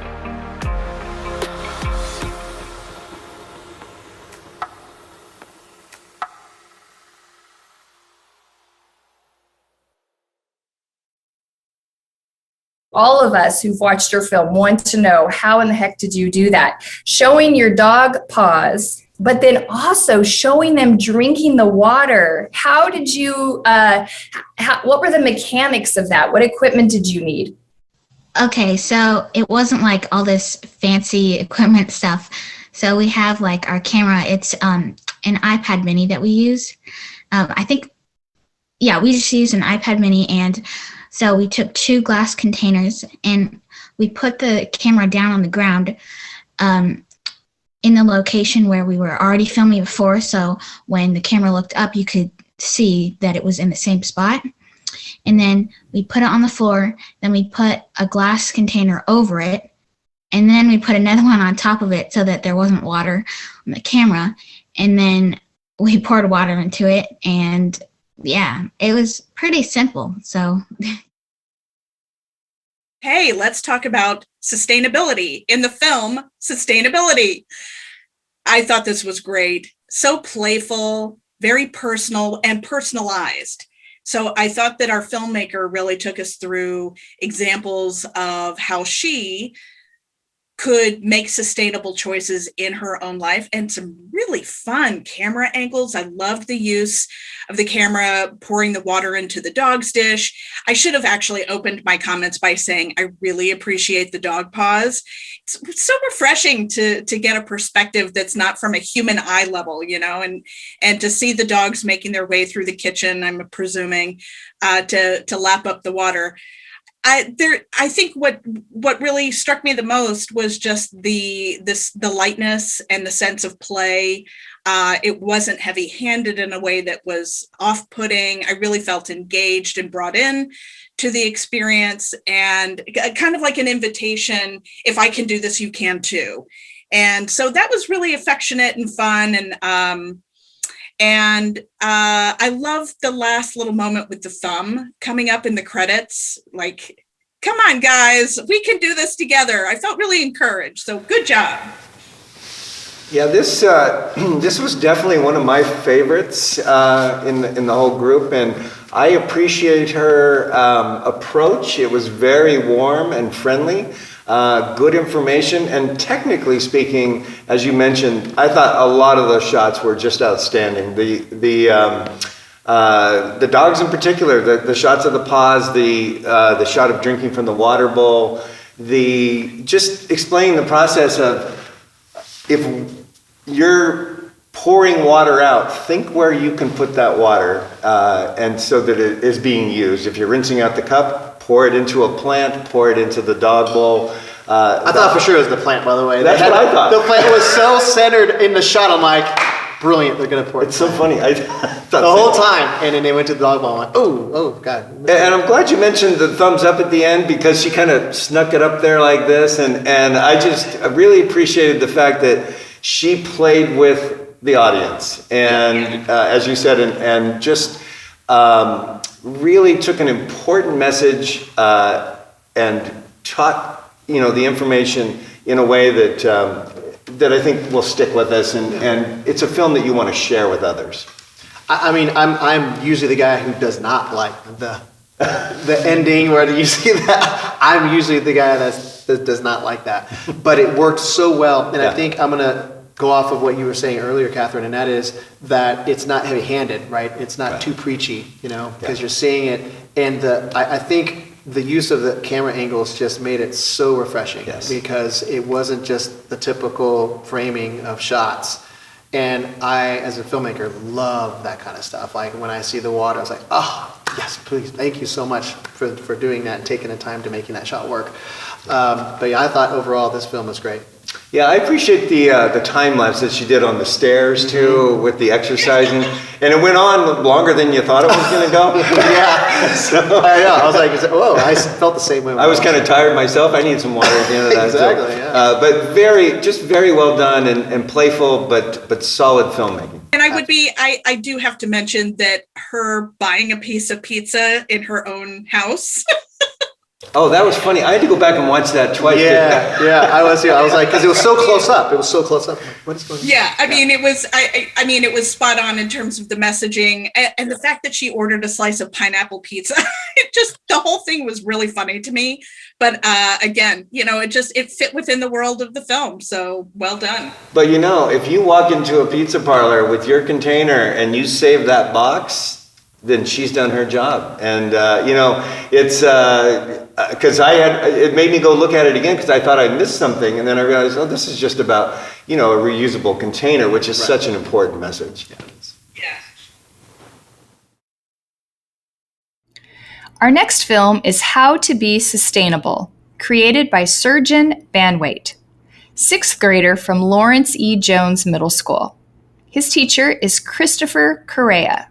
All of us who've watched your film want to know, how in the heck did you do that? Showing your dog paws, but then also showing them drinking the water. How did you, what were the mechanics of that? What equipment did you need? Okay, so it wasn't like all this fancy equipment stuff. So we have like our camera. It's an iPad mini that we use. We just use an iPad mini, and so we took 2 glass containers and we put the camera down on the ground in the location where we were already filming before. So when the camera looked up, you could see that it was in the same spot. And then we put it on the floor, then we put a glass container over it, and then we put another one on top of it so that there wasn't water on the camera. And then we poured water into it, and yeah, it was pretty simple. So hey, let's talk about sustainability in the film. Sustainability. I thought this was great. So playful, very personal, and personalized. So I thought that our filmmaker really took us through examples of how she could make sustainable choices in her own life, and some really fun camera angles. I loved the use of the camera pouring the water into the dog's dish. I should have actually opened my comments by saying I really appreciate the dog paws. It's so refreshing to get a perspective that's not from a human eye level, and to see the dogs making their way through the kitchen, I'm presuming, to lap up the water. I think what really struck me the most was just the lightness and the sense of play. It wasn't heavy-handed in a way that was off-putting. I really felt engaged and brought in to the experience, and kind of like an invitation. If I can do this, you can too. And so that was really affectionate and fun. And I love the last little moment with the thumb coming up in the credits. Like, come on, guys, we can do this together. I felt really encouraged. So good job. Yeah, this was definitely one of my favorites in the whole group, and I appreciate her approach. It was very warm and friendly. Good information, and technically speaking, as you mentioned, I thought a lot of those shots were just outstanding. The dogs in particular, the shots of the paws, the shot of drinking from the water bowl, just explaining the process of, if you're pouring water out, think where you can put that water, and so that it is being used. If you're rinsing out the cup, pour it into a plant, pour it into the dog bowl. I thought for sure it was the plant, by the way. That's what I thought. The plant was so centered in the shot. I'm like, brilliant, they're going to pour it. It's so funny. I the whole time. And then they went to the dog bowl. I'm like, oh, God. And I'm glad you mentioned the thumbs up at the end, because she kind of snuck it up there like this. And I really appreciated the fact that she played with the audience. And as you said, and just really took an important message and taught the information in a way that I think will stick with us, and it's a film that you want to share with others. I mean, I'm usually the guy who does not like the ending where you see that. I'm usually the guy that does not like that, but it worked so well, and I think I'm gonna go off of what you were saying earlier, Catherine, and that is that it's not heavy-handed, right? It's not too preachy, because you're seeing it, and I think the use of the camera angles just made it so refreshing. Yes. Because it wasn't just the typical framing of shots. And I, as a filmmaker, love that kind of stuff. Like when I see the water, I was like, oh, yes, please, thank you so much for doing that and taking the time to making that shot work. But yeah, I thought overall this film was great. Yeah, I appreciate the time lapse that she did on the stairs too, with the exercising, and it went on longer than you thought it was going to go. Yeah, so, I know. I was like, whoa, I felt the same way. I was kind of tired myself. I needed some water at the end of that. Exactly. Too. Yeah. But very well done and playful, but solid filmmaking. And I do have to mention that her buying a piece of pizza in her own house. Oh, that was funny. I had to go back and watch that twice. Yeah, I was like, because it was so close up. It was so close up. What is going on? Yeah, I mean, it was. I mean, it was spot on in terms of the messaging and the fact that she ordered a slice of pineapple pizza. The whole thing was really funny to me. But again, it fit within the world of the film. So well done. But if you walk into a pizza parlor with your container and you save that box, then she's done her job. And it's because it made me go look at it again because I thought I missed something, and then I realized, this is just about a reusable container, which is such an important message. Yeah. Our next film is How to Be Sustainable, created by Surgeon Banwaite, 6th grader from Lawrence E. Jones Middle School. His teacher is Christopher Correa.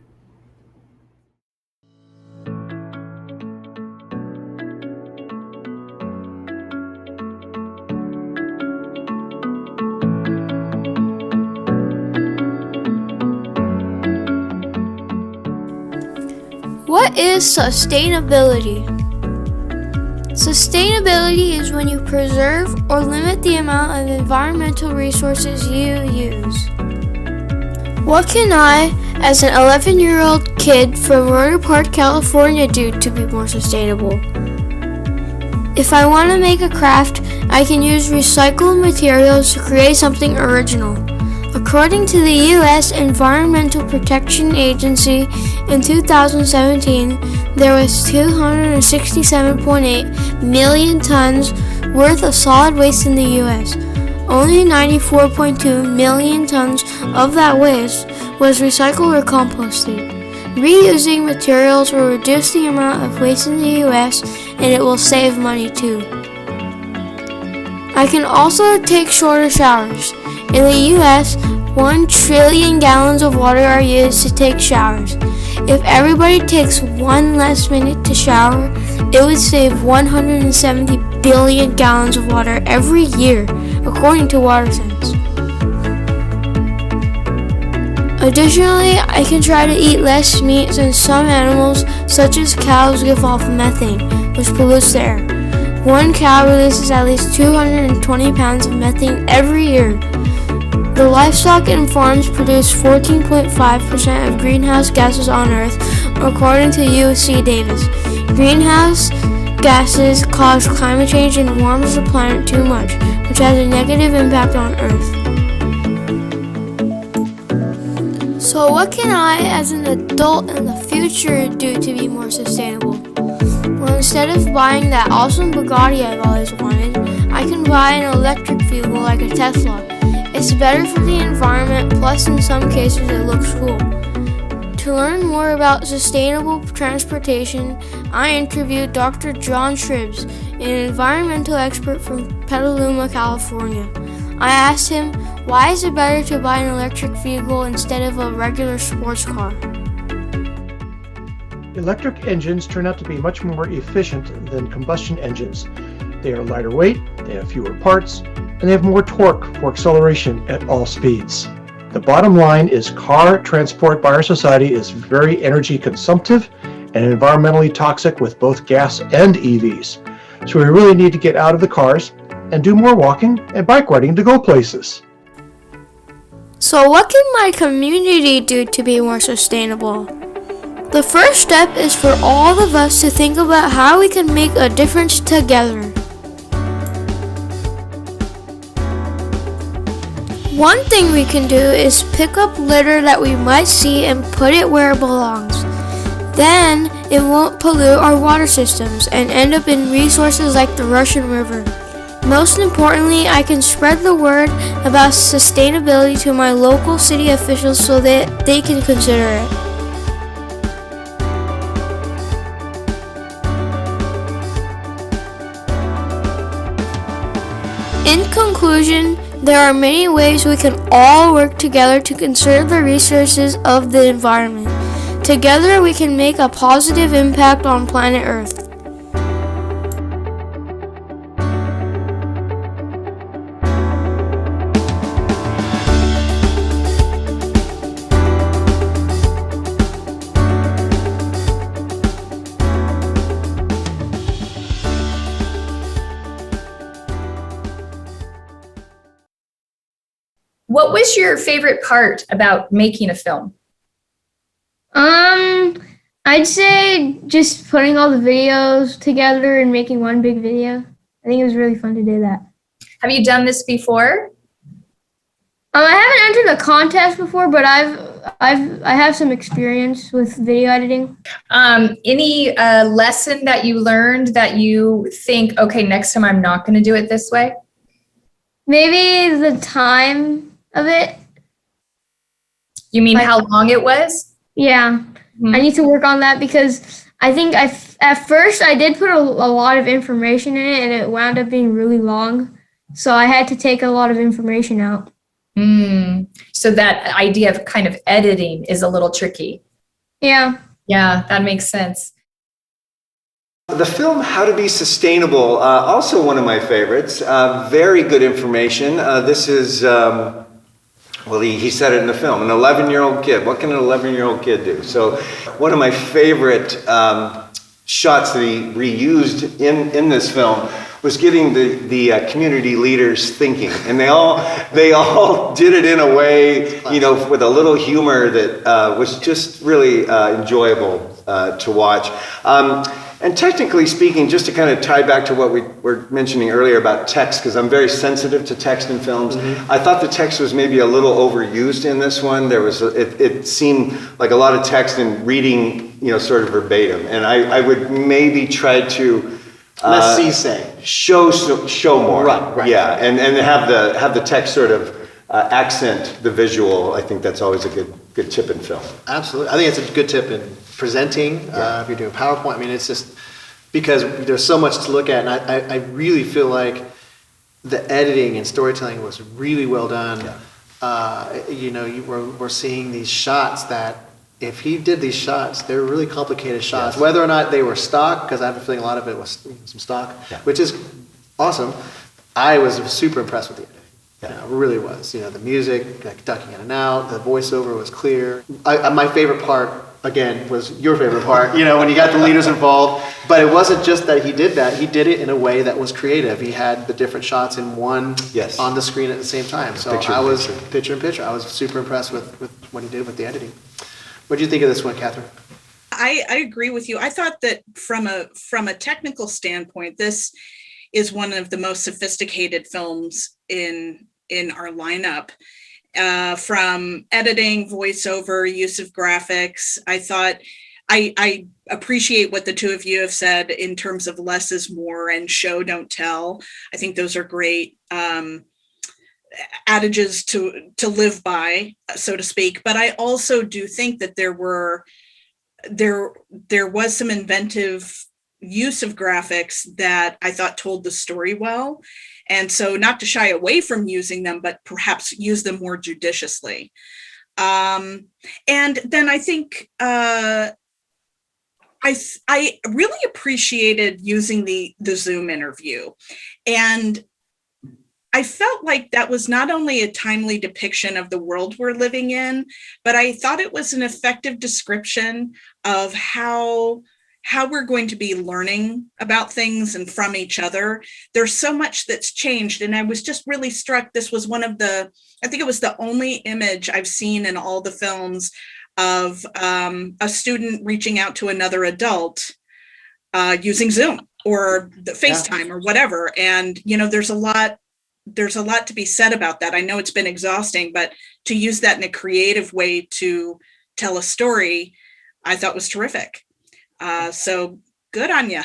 What is sustainability? Sustainability is when you preserve or limit the amount of environmental resources you use. What can I, as an 11-year-old kid from Rohnert Park, California, do to be more sustainable? If I want to make a craft, I can use recycled materials to create something original. According to the U.S. Environmental Protection Agency, in 2017, there was 267.8 million tons worth of solid waste in the U.S. Only 94.2 million tons of that waste was recycled or composted. Reusing materials will reduce the amount of waste in the U.S. and it will save money too. I can also take shorter showers. In the U.S., 1 trillion gallons of water are used to take showers. If everybody takes 1 less minute to shower, it would save 170 billion gallons of water every year, according to WaterSense. Additionally, I can try to eat less meat since some animals, such as cows, give off methane, which pollutes the air. 1 cow releases at least 220 pounds of methane every year. The livestock and farms produce 14.5% of greenhouse gases on Earth, according to UC Davis. Greenhouse gases cause climate change and warms the planet too much, which has a negative impact on Earth. So what can I, as an adult in the future, do to be more sustainable? Well, instead of buying that awesome Bugatti I've always wanted, I can buy an electric vehicle like a Tesla. It's better for the environment, plus in some cases it looks cool. To learn more about sustainable transportation, I interviewed Dr. John Shribs, an environmental expert from Petaluma, California. I asked him, why is it better to buy an electric vehicle instead of a regular sports car? Electric engines turn out to be much more efficient than combustion engines. They are lighter weight, they have fewer parts, and they have more torque for acceleration at all speeds. The bottom line is car transport by our society is very energy consumptive and environmentally toxic with both gas and EVs. So we really need to get out of the cars and do more walking and bike riding to go places. So what can my community do to be more sustainable? The first step is for all of us to think about how we can make a difference together. One thing we can do is pick up litter that we might see and put it where it belongs. Then, it won't pollute our water systems and end up in resources like the Russian River. Most importantly, I can spread the word about sustainability to my local city officials so that they can consider it. In conclusion, there are many ways we can all work together to conserve the resources of the environment. Together we can make a positive impact on planet Earth. What was your favorite part about making a film? I'd say just putting all the videos together and making one big video. I think it was really fun to do that. Have you done this before? I haven't entered a contest before, but I have some experience with video editing. Any lesson that you learned that you think, okay, next time I'm not going to do it this way? Maybe the time of it. You mean how long it was? Yeah. I need to work on that because I think at first I did put a lot of information in it and it wound up being really long. So I had to take a lot of information out. So that idea of kind of editing is a little tricky. Yeah. Yeah, that makes sense. The film How to Be Sustainable, also one of my favorites. Very good information. This is, well, he said it in the film, an 11-year-old kid. What can an 11-year-old kid do? So one of my favorite shots that he reused in this film was getting the community leaders thinking, and they all did it in a way, you know, with a little humor that was just really enjoyable to watch. And technically speaking, just to kind of tie back to what we were mentioning earlier about text, because I'm very sensitive to text in films, I thought the text was maybe a little overused in this one. There was it seemed like a lot of text and reading, you know, sort of verbatim, and I would maybe try to show more, right, yeah, and have the text sort of accent the visual. I think that's always a good tip in film. Absolutely, I think it's a good tip in presenting. If you're doing PowerPoint, I mean, it's just because there's so much to look at, and I really feel like the editing and storytelling was really well done. You know, we're seeing these shots that, if he did these shots, they're really complicated shots. Yes. Whether or not they were stock, because I have a feeling a lot of it was some stock, which is awesome. I was super impressed with the editing. Yeah, it really was. You know, the music, like ducking in and out, the voiceover was clear. My favorite part, again, was your favorite part, you know, when you got the leaders involved. But it wasn't just that he did that. He did it in a way that was creative. He had the different shots in one on the screen at the same time. So I was picture in picture. I was super impressed with what he did with the editing. What do you think of this one, Catherine? I agree with you. I thought that from a technical standpoint, this is one of the most sophisticated films in our lineup. From editing, voiceover, use of graphics, I thought I appreciate what the two of you have said in terms of less is more and show don't tell. I think those are great adages to live by, so to speak. But I also do think that there was some inventive use of graphics that I thought told the story well. And so not to shy away from using them, but perhaps use them more judiciously. And then I think I really appreciated using the Zoom interview. And I felt like that was not only a timely depiction of the world we're living in, but I thought it was an effective description of how we're going to be learning about things and from each other. There's so much that's changed. And I was just really struck. This was I think it was the only image I've seen in all the films of a student reaching out to another adult using Zoom or the FaceTime or whatever. And, you know, there's a lot to be said about that. I know it's been exhausting, but to use that in a creative way to tell a story, I thought was terrific. So good on you.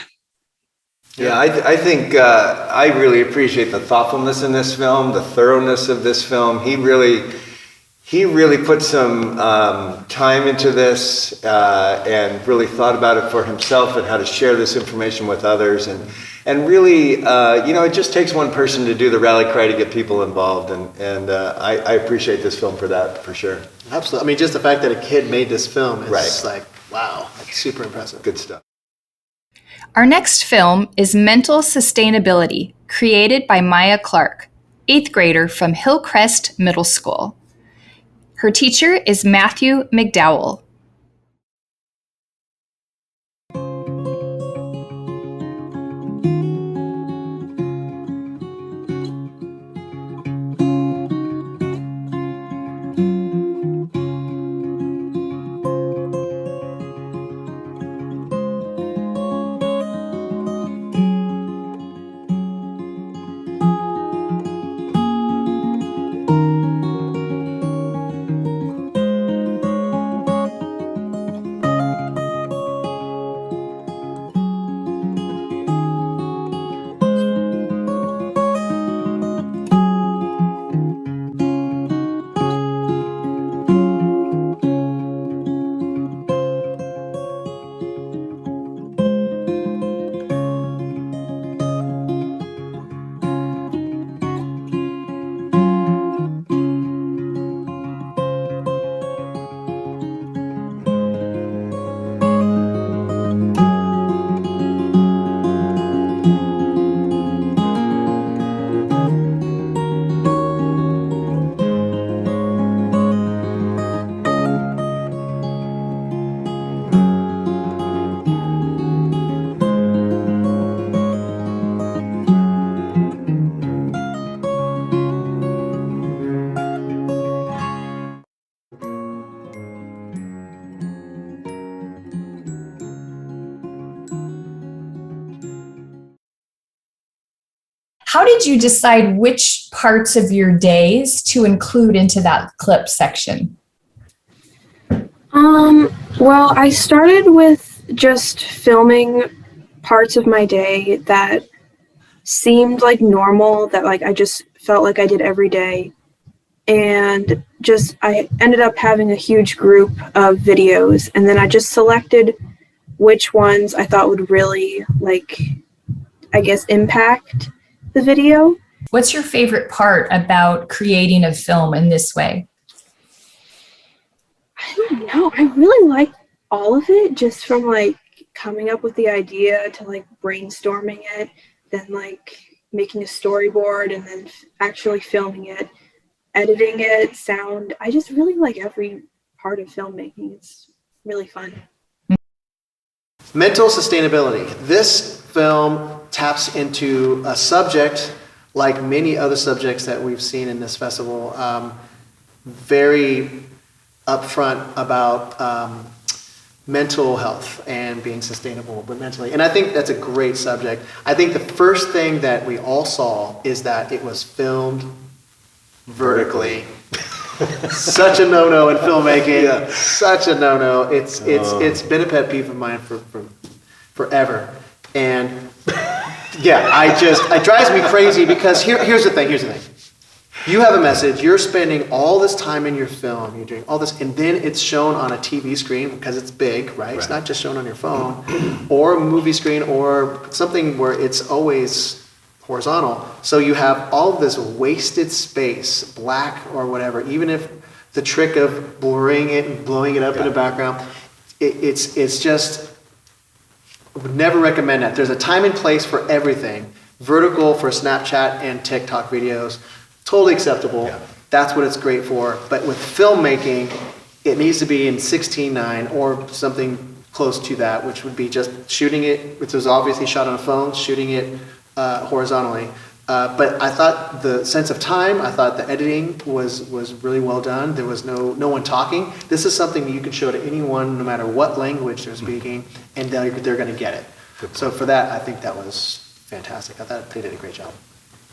Yeah, I think I really appreciate the thoughtfulness in this film, the thoroughness of this film. He really put some time into this and really thought about it for himself and how to share this information with others. And really, it just takes one person to do the rally cry to get people involved. And I appreciate this film for that, for sure. Absolutely. I mean, just the fact that a kid made this film is like, wow, that's super impressive. Good stuff. Our next film is Mental Sustainability, created by Maya Clark, 8th grader from Hillcrest Middle School. Her teacher is Matthew McDowell. How did you decide which parts of your days to include into that clip section? Well, I started with just filming parts of my day that seemed like normal, that like I just felt like I did every day. And just I ended up having a huge group of videos, and then I just selected which ones I thought would really impact the video. What's your favorite part about creating a film in this way? I don't know. I really like all of it, just from coming up with the idea to brainstorming it, then making a storyboard, and then actually filming it, editing it, sound. I just really like every part of filmmaking. It's really fun. Mental sustainability. This film taps into a subject like many other subjects that we've seen in this festival, very upfront about mental health and being sustainable, but mentally. And I think that's a great subject. I think the first thing that we all saw is that it was filmed vertically. Such a no-no in filmmaking. Yeah. Such a no-no. It's been a pet peeve of mine for forever. And yeah, it drives me crazy because here's the thing. You have a message, you're spending all this time in your film, you're doing all this, and then it's shown on a TV screen because it's big, right? It's not just shown on your phone, or a movie screen, or something where it's always horizontal. So you have all this wasted space, black or whatever, even if the trick of blurring it and blowing it up in the background, it's just, I would never recommend that. There's a time and place for everything. Vertical for Snapchat and TikTok videos, totally acceptable. Yeah. That's what it's great for. But with filmmaking, it needs to be in 16:9 or something close to that, which would be just shooting it, which was obviously shot on a phone, shooting it horizontally. But I thought the sense of time, I thought the editing was really well done. There was no one talking. This is something you can show to anyone, no matter what language they're speaking, and they're going to get it. So for that, I think that was fantastic. I thought they did a great job.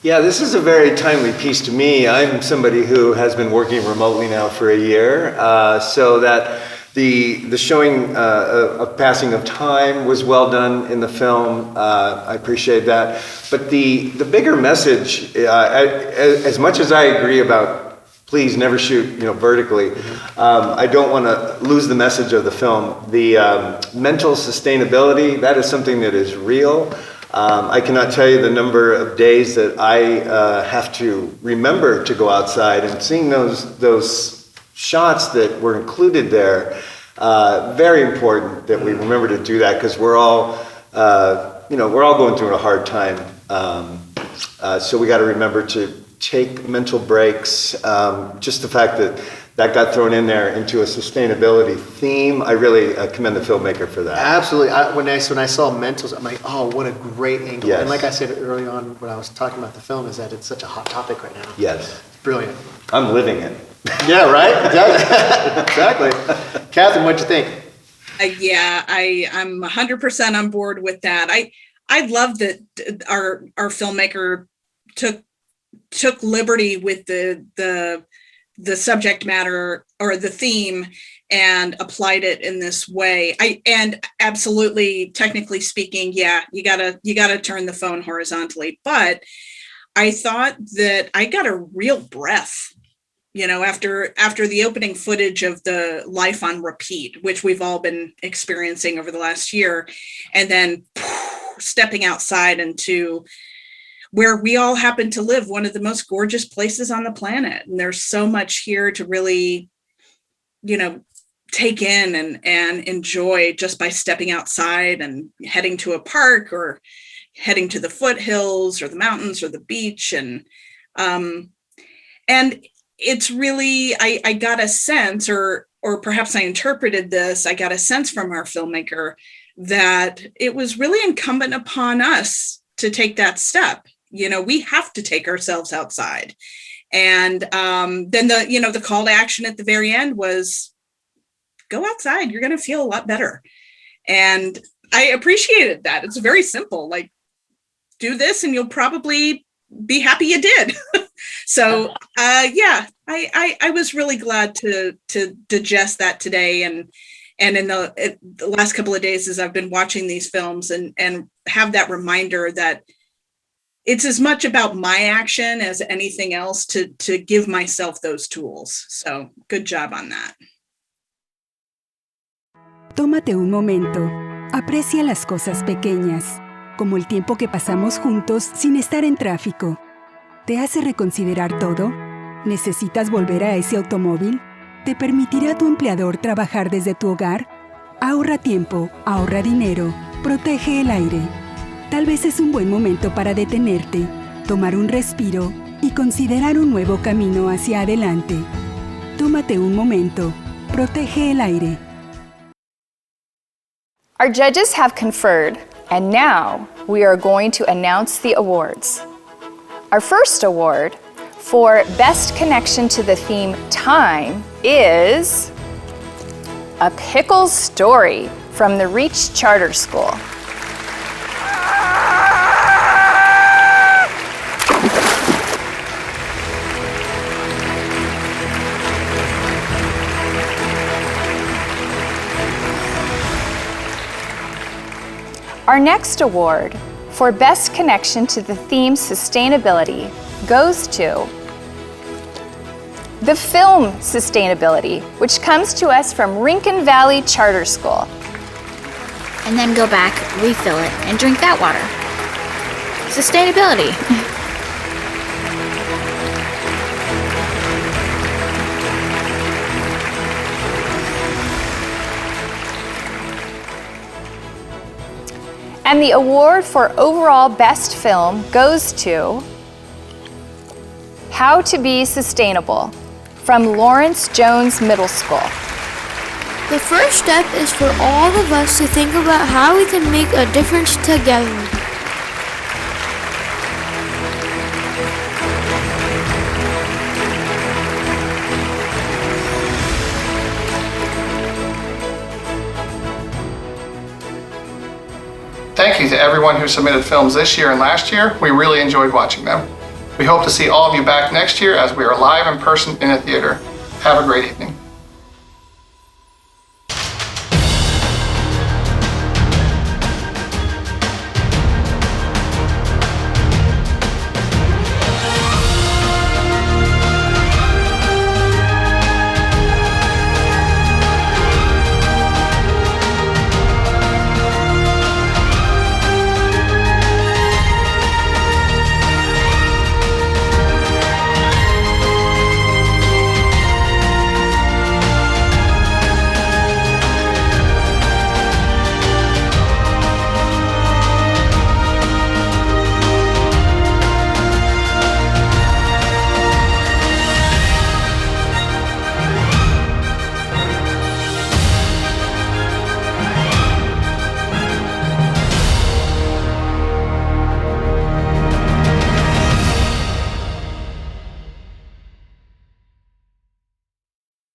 Yeah, this is a very timely piece to me. I'm somebody who has been working remotely now for a year, so that The showing of passing of time was well done in the film. I appreciate that. But the bigger message, as much as I agree about please never shoot, vertically, I don't want to lose the message of the film. The mental sustainability, that is something that is real. I cannot tell you the number of days that I have to remember to go outside, and seeing those shots that were included there, very important that we remember to do that, because we're all going through a hard time. So we got to remember to take mental breaks. Just the fact that got thrown in there into a sustainability theme, I really commend the filmmaker for that. Absolutely. When I saw mentals, I'm like, oh, what a great angle. Yes. And like I said early on when I was talking about the film, is that it's such a hot topic right now. Yes. It's brilliant. I'm living it. Yeah, right? Exactly. Catherine, what'd you think? Yeah, I'm 100% on board with that. I love that our filmmaker took liberty with the subject matter or the theme and applied it in this way. And absolutely, technically speaking, yeah, you gotta turn the phone horizontally. But I thought that I got a real breath, after the opening footage of the life on repeat, which we've all been experiencing over the last year, and then stepping outside into where we all happen to live, one of the most gorgeous places on the planet. And there's so much here to really, take in and enjoy just by stepping outside and heading to a park or heading to the foothills or the mountains or the beach. And it's really, I got a sense, or perhaps I interpreted this, I got a sense from our filmmaker that it was really incumbent upon us to take that step. We have to take ourselves outside. And then the call to action at the very end was, go outside, you're going to feel a lot better. And I appreciated that. It's very simple, like, do this and you'll probably be happy you did. So yeah, I was really glad to digest that today. And in the last couple of days as I've been watching these films and have that reminder that it's as much about my action as anything else to give myself those tools. So good job on that. Tómate un momento. Aprecia las cosas pequeñas, como el tiempo que pasamos juntos sin estar en tráfico. ¿Te hace reconsiderar todo? ¿Necesitas volver a ese automóvil? ¿Te permitirá tu empleador trabajar desde tu hogar? Ahorra tiempo, ahorra dinero, protege el aire. Tal vez es un buen momento para detenerte, tomar un respiro y considerar un nuevo camino hacia adelante. Tómate un momento, protege el aire. Our judges have conferred, and now we are going to announce the awards. Our first award for Best Connection to the Theme Time is A Pickles Story from the Reach Charter School. Our next award for Best Connection to the Theme Sustainability goes to the film Sustainability, which comes to us from Rincon Valley Charter School. And then go back, refill it, and drink that water. Sustainability. And the award for overall best film goes to How to Be Sustainable from Lawrence Jones Middle School. The first step is for all of us to think about how we can make a difference together. Thank you to everyone who submitted films this year and last year. We really enjoyed watching them. We hope to see all of you back next year as we are live in person in a theater. Have a great evening.